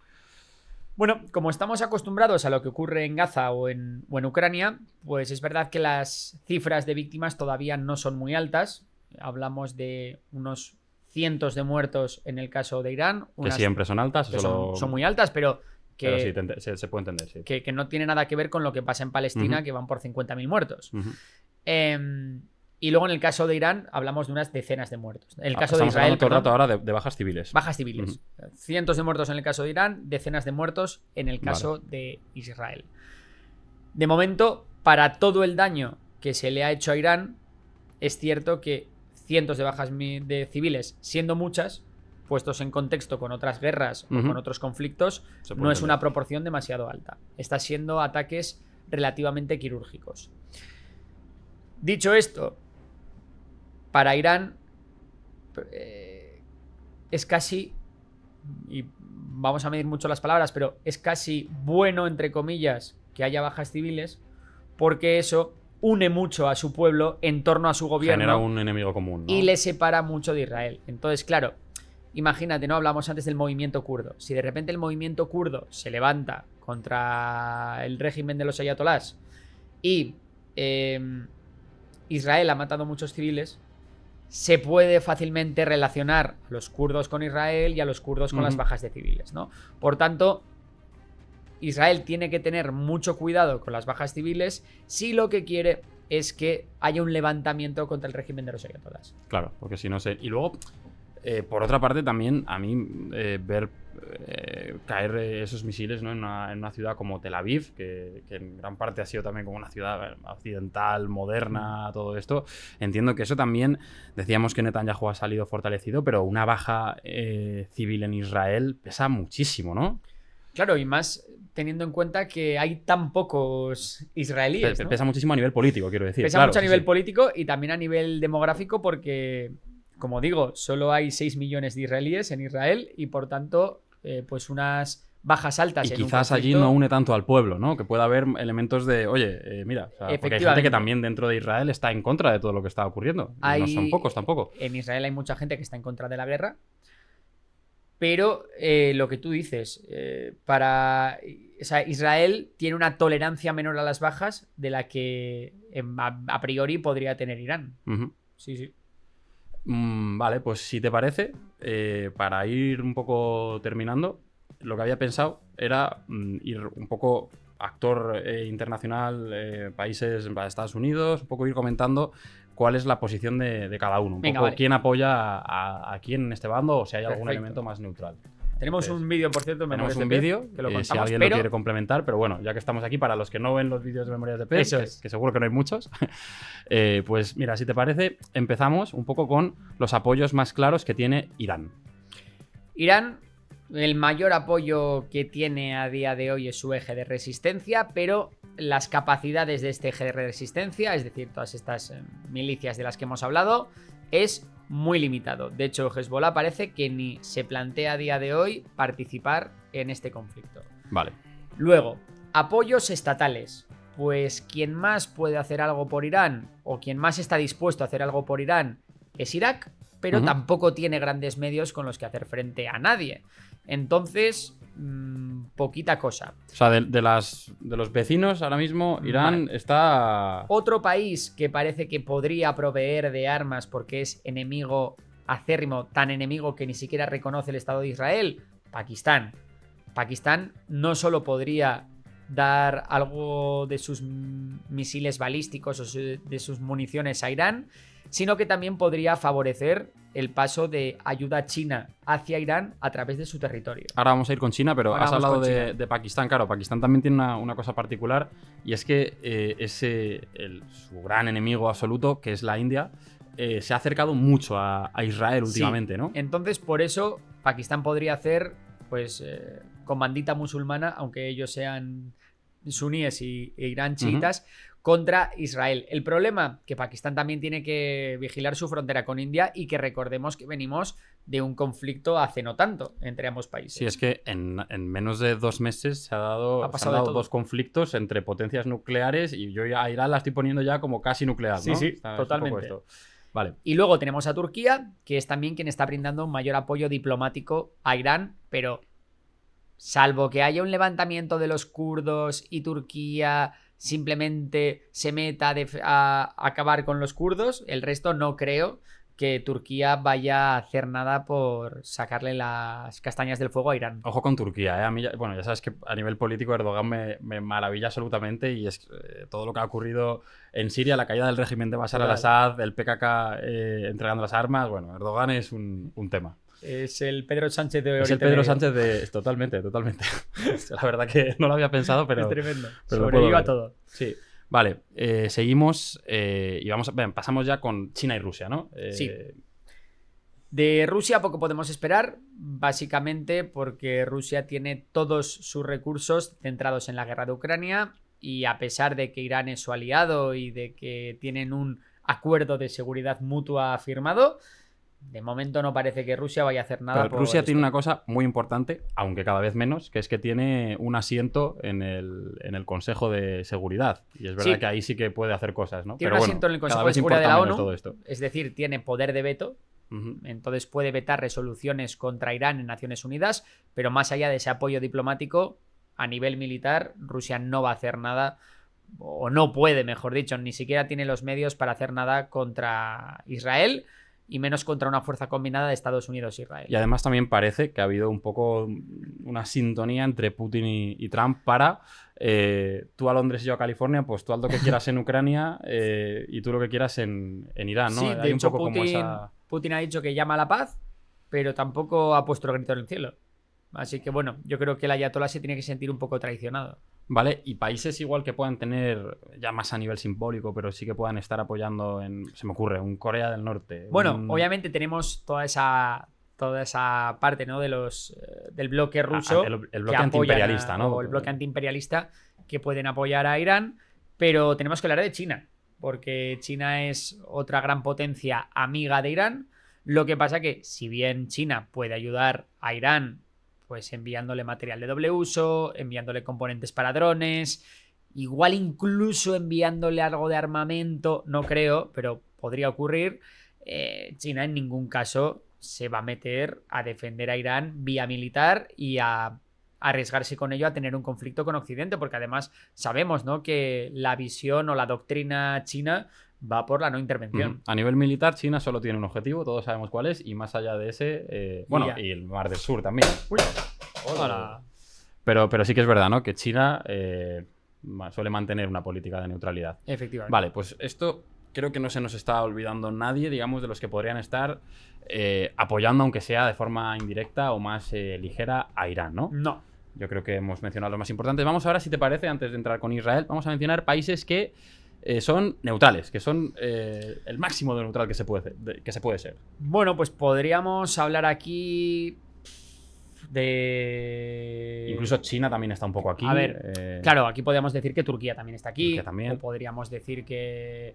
Bueno, como estamos acostumbrados a lo que ocurre en Gaza o en Ucrania, pues es verdad que las cifras de víctimas todavía no son muy altas. Hablamos de unos cientos de muertos en el caso de Irán. Que siempre son altas. Que son muy altas, pero Pero sí, se puede entender, sí. Que no tiene nada que ver con lo que pasa en Palestina, que van por 50.000 muertos. Y luego en el caso de Irán hablamos de unas decenas de muertos. En el caso de Israel, todo el rato ahora de bajas civiles. Bajas civiles. Cientos de muertos en el caso de Irán, decenas de muertos en el caso de Israel. De momento, para todo el daño que se le ha hecho a Irán, es cierto que cientos de bajas de civiles, siendo muchas, puestos en contexto con otras guerras o con otros conflictos, no es una proporción demasiado alta. Está siendo ataques relativamente quirúrgicos. Dicho esto, para Irán es casi, y vamos a medir mucho las palabras, pero es casi bueno, entre comillas, que haya bajas civiles, porque eso une mucho a su pueblo en torno a su gobierno. Genera un enemigo común, ¿no? Y le separa mucho de Israel. Entonces, claro, imagínate, ¿no? Hablamos antes del movimiento kurdo. Si de repente el movimiento kurdo se levanta contra el régimen de los ayatolás y Israel ha matado muchos civiles, se puede fácilmente relacionar a los kurdos con Israel y a los kurdos con las bajas de civiles, ¿no? Por tanto, Israel tiene que tener mucho cuidado con las bajas civiles si lo que quiere es que haya un levantamiento contra el régimen de los ayatolás. Claro, porque si no sé. Y luego, por otra parte, también a mí ver caer esos misiles, ¿no? en una ciudad como Tel Aviv, que en gran parte ha sido también como una ciudad occidental, moderna, todo esto. Entiendo que eso también, decíamos que Netanyahu ha salido fortalecido, pero una baja civil en Israel pesa muchísimo, ¿no? Claro, y más teniendo en cuenta que hay tan pocos israelíes, ¿no? Pesa muchísimo a nivel político, quiero decir. Pesa mucho a nivel político y también a nivel demográfico porque, como digo, solo hay 6 millones de israelíes en Israel y por tanto, pues unas bajas altas. Y quizás allí no une tanto al pueblo, ¿no? Que pueda haber elementos de, oye, mira, porque hay gente que también dentro de Israel está en contra de todo lo que está ocurriendo. No son pocos tampoco. En Israel hay mucha gente que está en contra de la guerra. Pero lo que tú dices, o sea, Israel tiene una tolerancia menor a las bajas de la que a priori podría tener Irán. Sí, sí. Vale, pues si te parece, para ir un poco terminando, lo que había pensado era ir un poco actor internacional, países, Estados Unidos, un poco ir comentando cuál es la posición de cada uno. Un poco quién apoya a quién en este bando o si hay algún elemento más neutral. Tenemos un vídeo, por cierto, tenemos un vídeo que lo contamos, si alguien lo quiere complementar, pero bueno, ya que estamos aquí, para los que no ven los vídeos de Memorias de Pez, que seguro que no hay muchos, pues mira, si te parece, empezamos un poco con los apoyos más claros que tiene Irán. Irán, el mayor apoyo que tiene a día de hoy es su eje de resistencia, pero las capacidades de este eje de resistencia, es decir, todas estas milicias de las que hemos hablado, es muy limitado. De hecho, Hezbollah parece que ni se plantea a día de hoy participar en este conflicto. Vale. Luego, apoyos estatales. Pues quien más puede hacer algo por Irán o quien más está dispuesto a hacer algo por Irán es Irak, pero tampoco tiene grandes medios con los que hacer frente a nadie. Entonces, poquita cosa. O sea, de los vecinos ahora mismo, Irán está... Otro país que parece que podría proveer de armas porque es enemigo acérrimo, tan enemigo que ni siquiera reconoce el Estado de Israel, Pakistán. Pakistán no solo podría dar algo de sus misiles balísticos o de sus municiones a Irán, sino que también podría favorecer el paso de ayuda china hacia Irán a través de su territorio. Ahora vamos a ir con China, pero has hablado de Pakistán. Claro, Pakistán también tiene una cosa particular, y es que su gran enemigo absoluto, que es la India, se ha acercado mucho a Israel últimamente, ¿no? Entonces, por eso, Pakistán podría hacer, pues, comandita musulmana, aunque ellos sean suníes e Irán chiitas, contra Israel. El problema, que Pakistán también tiene que vigilar su frontera con India y que recordemos que venimos de un conflicto hace no tanto entre ambos países. Sí, es que en menos de 2 meses se han dado 2 conflictos entre potencias nucleares y yo a Irán la estoy poniendo ya como casi nuclear, ¿no? Sí, totalmente. Vale. Y luego tenemos a Turquía, que es también quien está brindando un mayor apoyo diplomático a Irán, pero salvo que haya un levantamiento de los kurdos y Turquía simplemente se meta a acabar con los kurdos, el resto no creo que Turquía vaya a hacer nada por sacarle las castañas del fuego a Irán. Ojo con Turquía, ¿eh? A mí, bueno, ya sabes que a nivel político Erdogan me maravilla absolutamente y es todo lo que ha ocurrido en Siria, la caída del régimen de Bashar al-Assad, el PKK entregando las armas, bueno, Erdogan es un tema. Es el Pedro Sánchez de Es Oriente el Pedro Medio. Sánchez de... Totalmente. La verdad que no lo había pensado, pero... Es tremendo. pero lo puedo Sobreviva ver. todo. Sí. Vale, seguimos y pasamos ya con China y Rusia, ¿no? Sí. De Rusia poco podemos esperar, básicamente porque Rusia tiene todos sus recursos centrados en la guerra de Ucrania y a pesar de que Irán es su aliado y de que tienen un acuerdo de seguridad mutua firmado, de momento no parece que Rusia vaya a hacer nada. Pero Rusia tiene una cosa muy importante, aunque cada vez menos, que es que tiene un asiento en el Consejo de Seguridad. Y es verdad que ahí sí que puede hacer cosas, ¿no? Tiene Pero un asiento en el cada Consejo de vez Seguridad de la importa menos ONU, todo esto. es decir, tiene poder de veto. Entonces puede vetar resoluciones contra Irán en Naciones Unidas, pero más allá de ese apoyo diplomático, a nivel militar, Rusia no va a hacer nada, o no puede, mejor dicho, ni siquiera tiene los medios para hacer nada contra Israel, y menos contra una fuerza combinada de Estados Unidos e Israel. Y además también parece que ha habido un poco una sintonía entre Putin y Trump para tú a Londres y yo a California, pues tú haz lo que quieras en Ucrania y tú lo que quieras en Irán, ¿no? Sí, Hay de un hecho poco como esa... Putin ha dicho que llama a la paz, pero tampoco ha puesto el grito en el cielo. Así que bueno, yo creo que el ayatolá se tiene que sentir un poco traicionado. Vale, y países igual que puedan tener, ya más a nivel simbólico, pero sí que puedan estar apoyando se me ocurre, un Corea del Norte. Bueno, obviamente tenemos toda esa parte, ¿no? Del bloque ruso. El bloque antiimperialista, ¿no? O el bloque antiimperialista que pueden apoyar a Irán, pero tenemos que hablar de China, porque China es otra gran potencia amiga de Irán. Lo que pasa que, si bien China puede ayudar a Irán, pues enviándole material de doble uso, enviándole componentes para drones, igual incluso enviándole algo de armamento, no creo, pero podría ocurrir, China en ningún caso se va a meter a defender a Irán vía militar y a arriesgarse con ello a tener un conflicto con Occidente, porque además sabemos, ¿no?, que la visión o la doctrina china va por la no intervención. A nivel militar, China solo tiene un objetivo, todos sabemos cuál es, y más allá de ese, y el Mar del Sur también. Uy, hola. Pero sí que es verdad, ¿no?, que China suele mantener una política de neutralidad. Efectivamente. Vale, pues esto creo que no se nos está olvidando nadie, digamos, de los que podrían estar apoyando, aunque sea de forma indirecta o más ligera, a Irán, ¿no? No. Yo creo que hemos mencionado los más importantes. Vamos ahora, si te parece, antes de entrar con Israel, vamos a mencionar países que son neutrales, que son el máximo de neutral que se puede ser. Bueno, pues podríamos hablar aquí de... Incluso China también está un poco aquí. A ver, claro, aquí podríamos decir que Turquía también está aquí. Turquía también. O podríamos decir que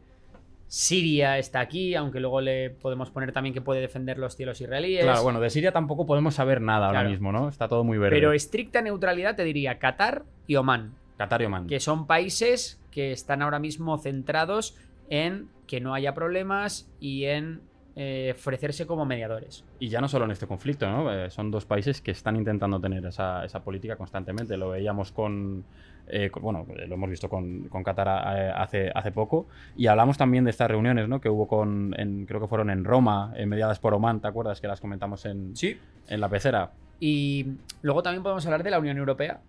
Siria está aquí, aunque luego le podemos poner también que puede defender los cielos israelíes. Claro, bueno, de Siria tampoco podemos saber nada ahora mismo, ¿no? Está todo muy verde. Pero estricta neutralidad te diría Qatar y Omán. Qatar y Omán. Que son países que están ahora mismo centrados en que no haya problemas y en ofrecerse como mediadores. Y ya no solo en este conflicto, ¿no? Son dos países que están intentando tener esa política constantemente. Lo veíamos bueno, lo hemos visto con Qatar hace poco. Y hablamos también de estas reuniones, ¿no?, que hubo creo que fueron en Roma, mediadas por Omán, ¿te acuerdas? Que las comentamos en la pecera. Y luego también podemos hablar de la Unión Europea,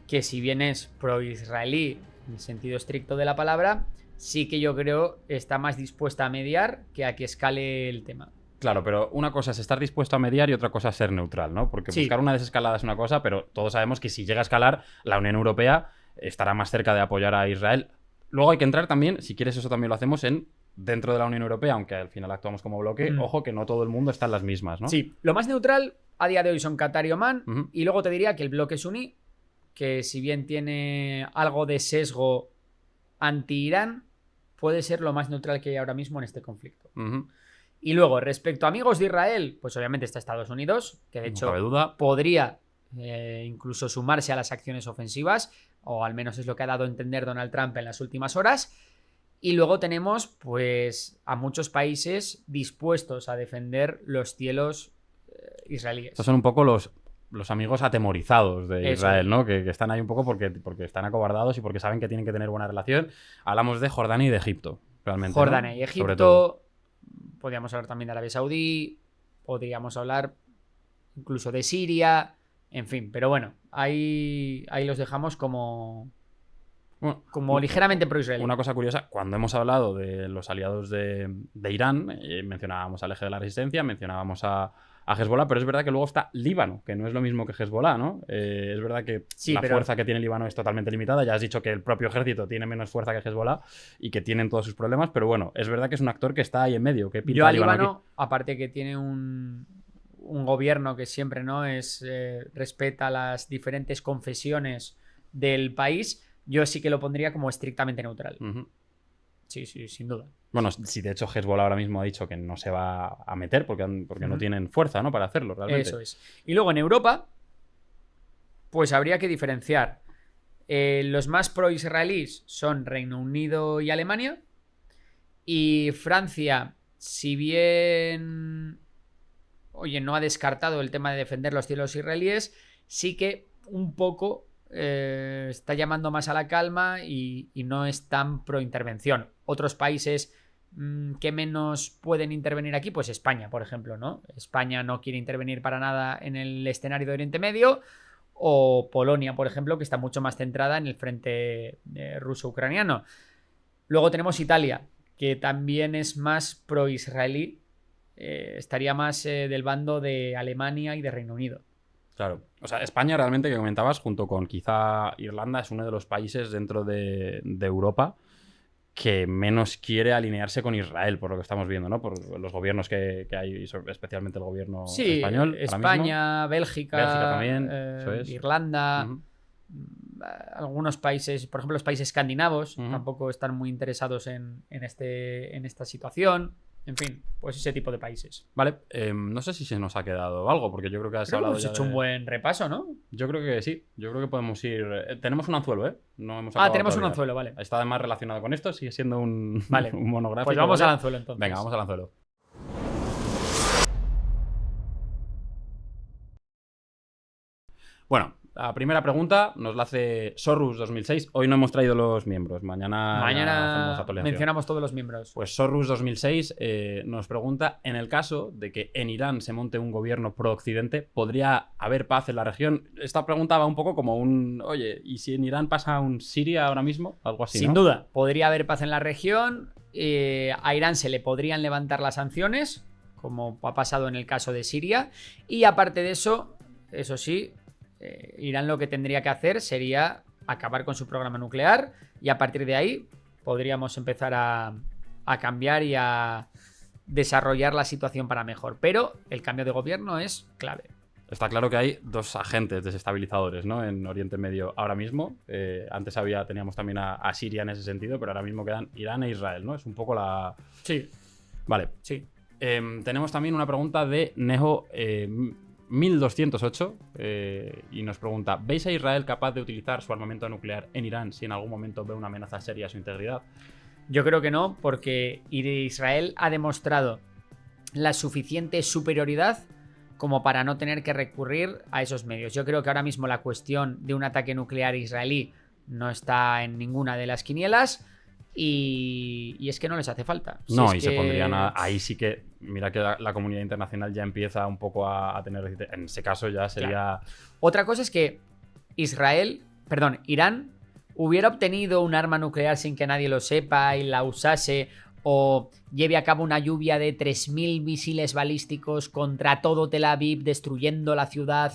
que si bien es pro-israelí en el sentido estricto de la palabra, sí que yo creo está más dispuesta a mediar que a que escale el tema. Claro, pero una cosa es estar dispuesto a mediar y otra cosa es ser neutral, ¿no? Porque buscar una desescalada es una cosa, pero todos sabemos que si llega a escalar, la Unión Europea estará más cerca de apoyar a Israel. Luego hay que entrar también, si quieres eso también lo hacemos, dentro de la Unión Europea, aunque al final actuamos como bloque, ojo que no todo el mundo está en las mismas, ¿no? Sí, lo más neutral a día de hoy son Qatar y Omán, y luego te diría que el bloque suní, que si bien tiene algo de sesgo anti-Irán, puede ser lo más neutral que hay ahora mismo en este conflicto. Y luego, respecto a amigos de Israel, pues obviamente está Estados Unidos, que de hecho podría incluso sumarse a las acciones ofensivas, o al menos es lo que ha dado a entender Donald Trump en las últimas horas. Y luego tenemos pues a muchos países dispuestos a defender los cielos israelíes. Estos son un poco los amigos atemorizados de Israel, ¿no? Que están ahí un poco porque están acobardados y porque saben que tienen que tener buena relación. Hablamos de Jordania y de Egipto, realmente. Jordania y Egipto, Podríamos hablar también de Arabia Saudí, podríamos hablar incluso de Siria, en fin, pero bueno, ahí los dejamos como Bueno, ligeramente pro-israelí. una cosa curiosa, cuando hemos hablado de los aliados de Irán, mencionábamos al Eje de la Resistencia, mencionábamos a Hezbollah, pero es verdad que luego está Líbano, que no es lo mismo que Hezbollah, ¿no? Es verdad que la fuerza que tiene Líbano es totalmente limitada. Ya has dicho que el propio ejército tiene menos fuerza que Hezbollah y que tienen todos sus problemas, pero bueno, es verdad que es un actor que está ahí en medio. ¿Qué pinta Yo a Líbano Líbano, aquí? aparte que tiene un gobierno que siempre no respeta las diferentes confesiones del país, yo sí que lo pondría como estrictamente neutral. Uh-huh. Sí, sin duda. Bueno, si de hecho Hezbollah ahora mismo ha dicho que no se va a meter porque no tienen fuerza, ¿no?, para hacerlo realmente. Eso es. Y luego en Europa, pues habría que diferenciar. Los más pro-israelíes son Reino Unido y Alemania. Y Francia, si bien, oye, no ha descartado el tema de defender los cielos israelíes, sí que un poco está llamando más a la calma y no es tan pro-intervención. Otros países que menos pueden intervenir aquí, pues España, por ejemplo, ¿no? España no quiere intervenir para nada en el escenario de Oriente Medio, o Polonia, por ejemplo, que está mucho más centrada en el frente ruso-ucraniano. Luego tenemos Italia, que también es más pro-israelí, estaría más del bando de Alemania y de Reino Unido. Claro. O sea, España realmente, que comentabas, junto con quizá Irlanda, es uno de los países dentro de Europa que menos quiere alinearse con Israel, por lo que estamos viendo, ¿no? Por los gobiernos que hay, especialmente el gobierno español. España, Bélgica también, eso es. Irlanda, algunos países, por ejemplo, los países escandinavos, tampoco están muy interesados en esta situación. En fin, pues ese tipo de países. Vale, no sé si se nos ha quedado algo, porque yo creo que has hablado hemos hecho un buen repaso, ¿no? Yo creo que sí, yo creo que podemos ir... tenemos un anzuelo, ¿eh? No hemos tenemos todavía. Un anzuelo, vale. Está además relacionado con esto, sigue siendo un, vale. un monográfico. Pues vamos al anzuelo entonces. Venga, vamos al anzuelo. Bueno, la primera pregunta nos la hace Sorrus 2006. Hoy no hemos traído los miembros. Mañana hacemos actualización. Mencionamos todos los miembros. Pues Sorrus 2006 nos pregunta: en el caso de que en Irán se monte un gobierno pro-occidente, ¿podría haber paz en la región? Esta pregunta va un poco como oye, ¿y si en Irán pasa un Siria ahora mismo? Algo así, Sin ¿no? duda, podría haber paz en la región. A Irán se le podrían levantar las sanciones, como ha pasado en el caso de Siria. Y aparte de eso sí, Irán lo que tendría que hacer sería acabar con su programa nuclear, y a partir de ahí podríamos empezar a cambiar y a desarrollar la situación para mejor. Pero el cambio de gobierno es clave. Está claro que hay dos agentes desestabilizadores, ¿no?, en Oriente Medio ahora mismo. Antes teníamos también a Siria en ese sentido, pero ahora mismo quedan Irán e Israel, ¿no? Es un poco la... Sí. Vale. Sí. Tenemos también una pregunta de Nejo 1208 y nos pregunta: ¿veis a Israel capaz de utilizar su armamento nuclear en Irán si en algún momento ve una amenaza seria a su integridad? Yo creo que no, porque Israel ha demostrado la suficiente superioridad como para no tener que recurrir a esos medios. Yo creo que ahora mismo la cuestión de un ataque nuclear israelí no está en ninguna de las quinielas. Y es que no les hace falta. No, y se pondrían ahí sí que... Mira que la comunidad internacional ya empieza un poco a tener... En ese caso ya sería... Claro. Otra cosa es que Irán hubiera obtenido un arma nuclear sin que nadie lo sepa y la usase, o lleve a cabo una lluvia de 3.000 misiles balísticos contra todo Tel Aviv, destruyendo la ciudad.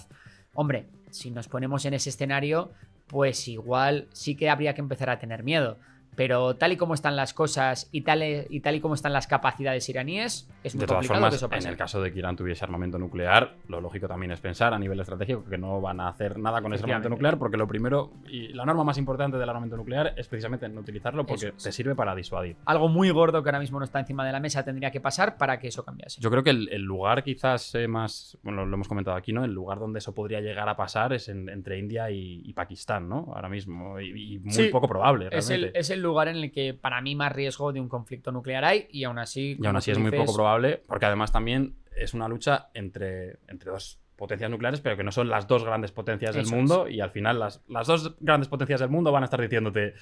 Hombre, si nos ponemos en ese escenario, pues igual sí que habría que empezar a tener miedo. Pero tal y como están las cosas y tal y como están las capacidades iraníes, es muy complicado que eso pase. En el caso de que Irán tuviese armamento nuclear, lo lógico también es pensar a nivel estratégico que no van a hacer nada con ese armamento nuclear, porque lo primero y la norma más importante del armamento nuclear es precisamente no utilizarlo, porque te sirve para disuadir. Algo muy gordo que ahora mismo no está encima de la mesa tendría que pasar para que eso cambiase. Yo creo que el lugar quizás más, bueno, lo hemos comentado aquí, ¿no? El lugar donde eso podría llegar a pasar es entre India y Pakistán, ¿no? Ahora mismo, y muy poco probable, realmente. Es el lugar en el que para mí más riesgo de un conflicto nuclear hay, y aún así es muy poco probable, porque además también es una lucha entre dos potencias nucleares, pero que no son las dos grandes potencias del mundo, y al final las dos grandes potencias del mundo van a estar diciéndote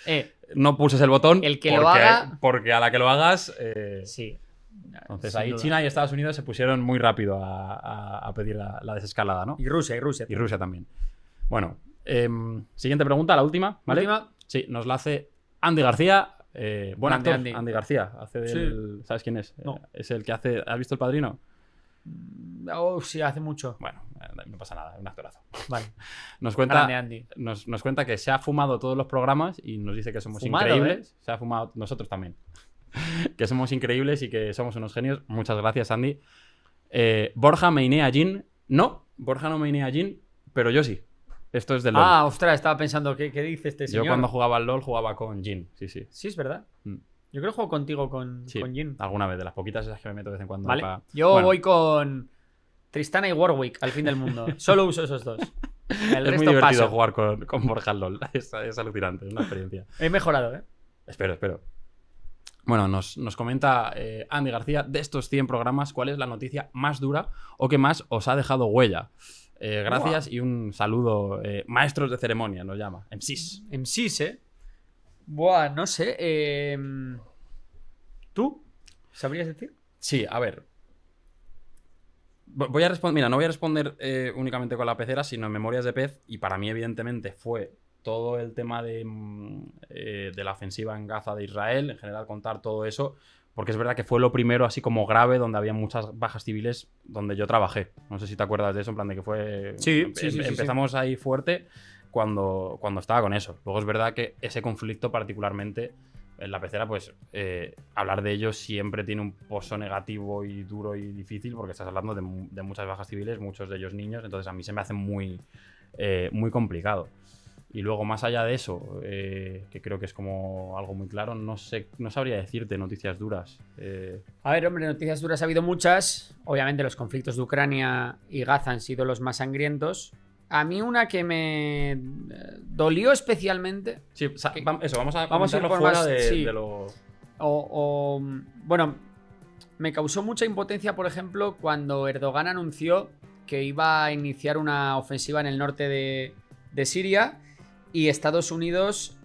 no pulses el botón el que lo haga, porque a la que lo hagas sí. Entonces sin ahí duda. China y Estados Unidos se pusieron muy rápido a pedir la desescalada, ¿no? Y Rusia. Y Rusia también. Bueno, siguiente pregunta, la última, ¿vale? Última. Sí, nos la hace Andy García. Buen Grande actor, Andy García. Hace Sí. ¿Sabes quién es? No. Es el que hace... ¿Has visto El Padrino? Oh, sí, hace mucho. Bueno, no pasa nada, es un actorazo. Vale. Nos cuenta, Grande Andy. nos cuenta que se ha fumado todos los programas y nos dice que somos Fumado, increíbles. Se ha fumado nosotros también. Que somos increíbles y que somos unos genios. Muchas gracias, Andy. Borja meinea Jin. No, Borja no meinea Jin, pero yo sí. Esto es del LoL. Ah, ostras, estaba pensando, ¿qué dice este señor? Yo cuando jugaba al LoL jugaba con Jin, sí. Sí, es verdad. Mm. Yo creo que juego contigo con Sí, Jin. alguna vez, de las poquitas esas que me meto de vez en cuando. Vale. Yo Bueno, voy con Tristana y Warwick al fin del mundo. Solo uso esos dos. El es muy resto divertido paso. jugar con Borja al LoL. Es alucinante, es una experiencia. He mejorado, ¿eh? Espero. Bueno, nos comenta Andy García, de estos 100 programas, ¿cuál es la noticia más dura o que más os ha dejado huella? Gracias y un saludo. Maestros de ceremonia nos llama. MCs. MCs, ¿eh? Buah, no sé. ¿Tú? ¿Sabrías decir? Sí, a ver. Voy a responder. Mira, no voy a responder únicamente con la pecera, sino en Memorias de Pez. Y para mí, evidentemente, fue todo el tema de la ofensiva en Gaza de Israel. En general, contar todo eso. Porque es verdad que fue lo primero, así como grave, donde había muchas bajas civiles, donde yo trabajé. No sé si te acuerdas de eso, en plan de que fue. Sí. Empezamos ahí fuerte cuando estaba con eso. Luego es verdad que ese conflicto, particularmente en la pecera, pues hablar de ello siempre tiene un pozo negativo y duro y difícil, porque estás hablando de muchas bajas civiles, muchos de ellos niños. Entonces a mí se me hace muy complicado. Y luego, más allá de eso, que creo que es como algo muy claro, no sabría decirte noticias duras. A ver, hombre, noticias duras ha habido muchas. Obviamente los conflictos de Ucrania y Gaza han sido los más sangrientos. A mí una que me dolió especialmente... Sí, vamos a Vamos a ir comentarlo por fuera más, sí. de lo... Bueno, me causó mucha impotencia, por ejemplo, cuando Erdogan anunció que iba a iniciar una ofensiva en el norte de Siria y Estados Unidos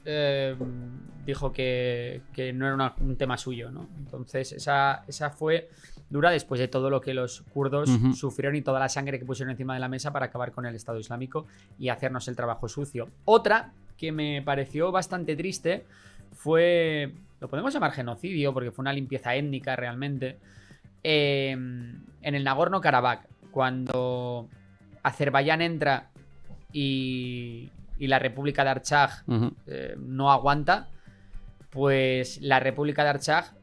dijo que no era un tema suyo, ¿no? Entonces esa fue dura después de todo lo que los kurdos sufrieron y toda la sangre que pusieron encima de la mesa para acabar con el Estado Islámico y hacernos el trabajo sucio. Otra que me pareció bastante triste fue, lo podemos llamar genocidio porque fue una limpieza étnica realmente, en el Nagorno-Karabaj, cuando Azerbaiyán entra y la República de Artsaj no aguanta, pues la República de Artsaj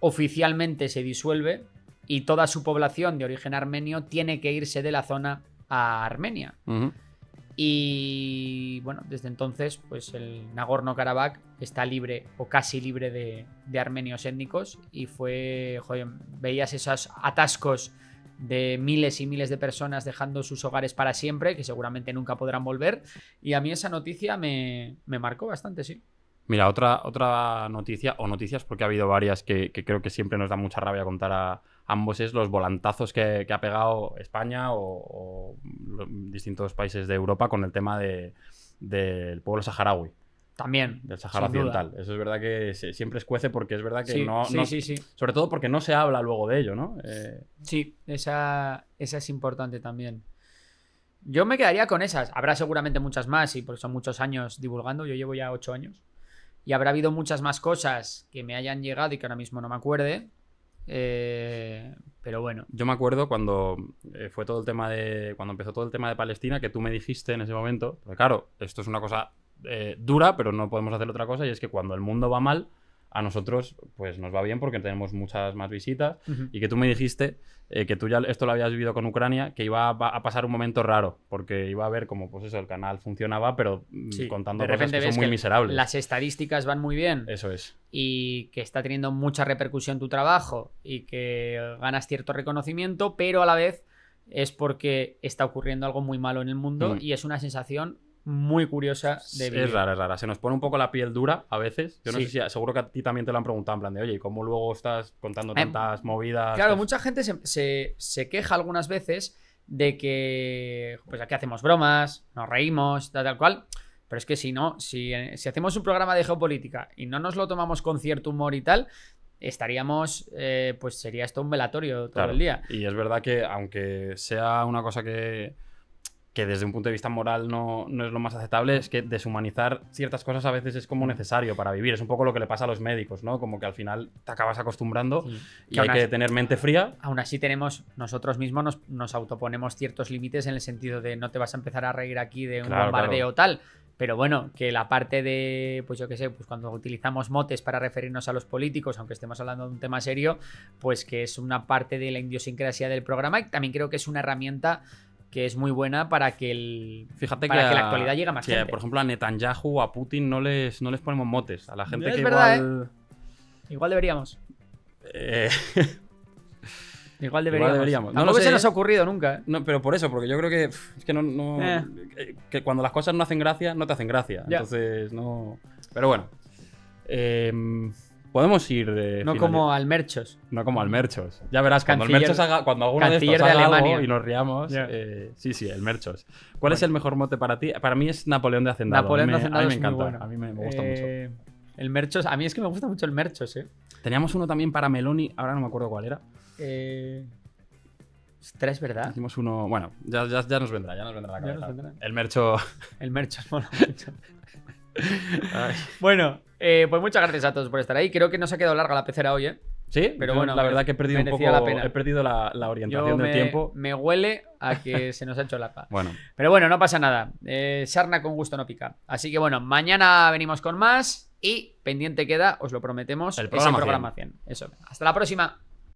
oficialmente se disuelve y toda su población de origen armenio tiene que irse de la zona a Armenia. Y bueno, desde entonces, pues el Nagorno-Karabaj está libre o casi libre de armenios étnicos y fue, joder, veías esos atascos de miles y miles de personas dejando sus hogares para siempre, que seguramente nunca podrán volver, y a mí esa noticia me marcó bastante, sí. Mira, otra noticia, o noticias, porque ha habido varias que creo que siempre nos da mucha rabia contar a ambos, es los volantazos que ha pegado España o distintos países de Europa con el tema del pueblo saharaui. También. Del Sahara Occidental. Eso es verdad que siempre escuece porque es verdad que sí. Sobre todo porque no se habla luego de ello, ¿no? Sí, esa es importante también. Yo me quedaría con esas. Habrá seguramente muchas más y porque son muchos años divulgando. Yo llevo ya 8 años. Y habrá habido muchas más cosas que me hayan llegado y que ahora mismo no me acuerde. Pero bueno. Yo me acuerdo cuando fue todo el tema cuando empezó todo el tema de Palestina, que tú me dijiste en ese momento, porque claro, esto es una cosa dura, pero no podemos hacer otra cosa, y es que cuando el mundo va mal, a nosotros pues nos va bien porque tenemos muchas más visitas, y que tú me dijiste que tú ya esto lo habías vivido con Ucrania, que iba a pasar un momento raro, porque iba a ver como pues eso, el canal funcionaba, pero contando de repente cosas que son muy miserables. Las estadísticas van muy bien. Eso es. Y que está teniendo mucha repercusión tu trabajo y que ganas cierto reconocimiento, pero a la vez es porque está ocurriendo algo muy malo en el mundo y es una sensación muy curiosa de vivir. Es rara. Se nos pone un poco la piel dura a veces. Yo no sé si, seguro que a ti también te lo han preguntado en plan de, oye, ¿cómo luego estás contando tantas movidas? Claro, mucha gente se queja algunas veces de que, pues aquí hacemos bromas, nos reímos, tal cual. Pero es que si hacemos un programa de geopolítica y no nos lo tomamos con cierto humor y tal, estaríamos, pues sería esto un velatorio todo Claro. el día. Y es verdad que aunque sea una cosa que desde un punto de vista moral no es lo más aceptable, es que deshumanizar ciertas cosas a veces es como necesario para vivir. Es un poco lo que le pasa a los médicos, ¿no? Como que al final te acabas acostumbrando Sí. y Que hay aún que así- tener mente fría. Aún así nosotros mismos nos autoponemos ciertos límites en el sentido de no te vas a empezar a reír aquí de un Claro, bombardeo tal. Pero bueno, que la parte de, pues yo qué sé, pues cuando utilizamos motes para referirnos a los políticos, aunque estemos hablando de un tema serio, pues que es una parte de la idiosincrasia del programa y también creo que es una herramienta que es muy buena para que Fíjate para que, que la actualidad llegue a más gente. por ejemplo, a Netanyahu o a Putin no les ponemos motes. A la gente Es que verdad, igual... Igual deberíamos. eh, Igual deberíamos. No Tampoco lo sé, se nos ha ocurrido nunca. No, pero por eso, porque yo creo que es que que cuando las cosas no hacen gracia, no te hacen gracia. Ya. Entonces, no. Pero bueno. Podemos ir. No como al Merchos. No como al Merchos. Ya verás, cuando el Canciller- Merchos haga. Cuando alguno de estos canciller de haga algo Alemania. y nos riamos. Ya. Sí, el Merchos. ¿Cuál es Bueno. el mejor mote para ti? Para mí es Napoleón de Hacendado. Napoleón de a mí Hacendado me es muy encanta. bueno. A mí me gusta mucho. El Merchos, a mí es que me gusta mucho el Merchos, Teníamos uno también para Meloni, ahora no me acuerdo cuál era. Ostras, ¿verdad? Hicimos uno. Bueno, ya nos vendrá, a la Ya nos cabeza. vendrá. El Mercho. El Merchos mola mucho. Ay. Bueno, pues muchas gracias a todos por estar ahí. Creo que nos ha quedado larga la pecera hoy, Sí, Pero yo bueno, la verdad que he perdido un poco. merecía la pena. He perdido la orientación del tiempo. me huele a que se nos ha hecho larga. Bueno, Pero bueno, no pasa nada. Sarna con gusto no pica. Así que bueno, mañana venimos con más y pendiente queda, os lo prometemos, El ese programa programa 100. Eso. Hasta la próxima.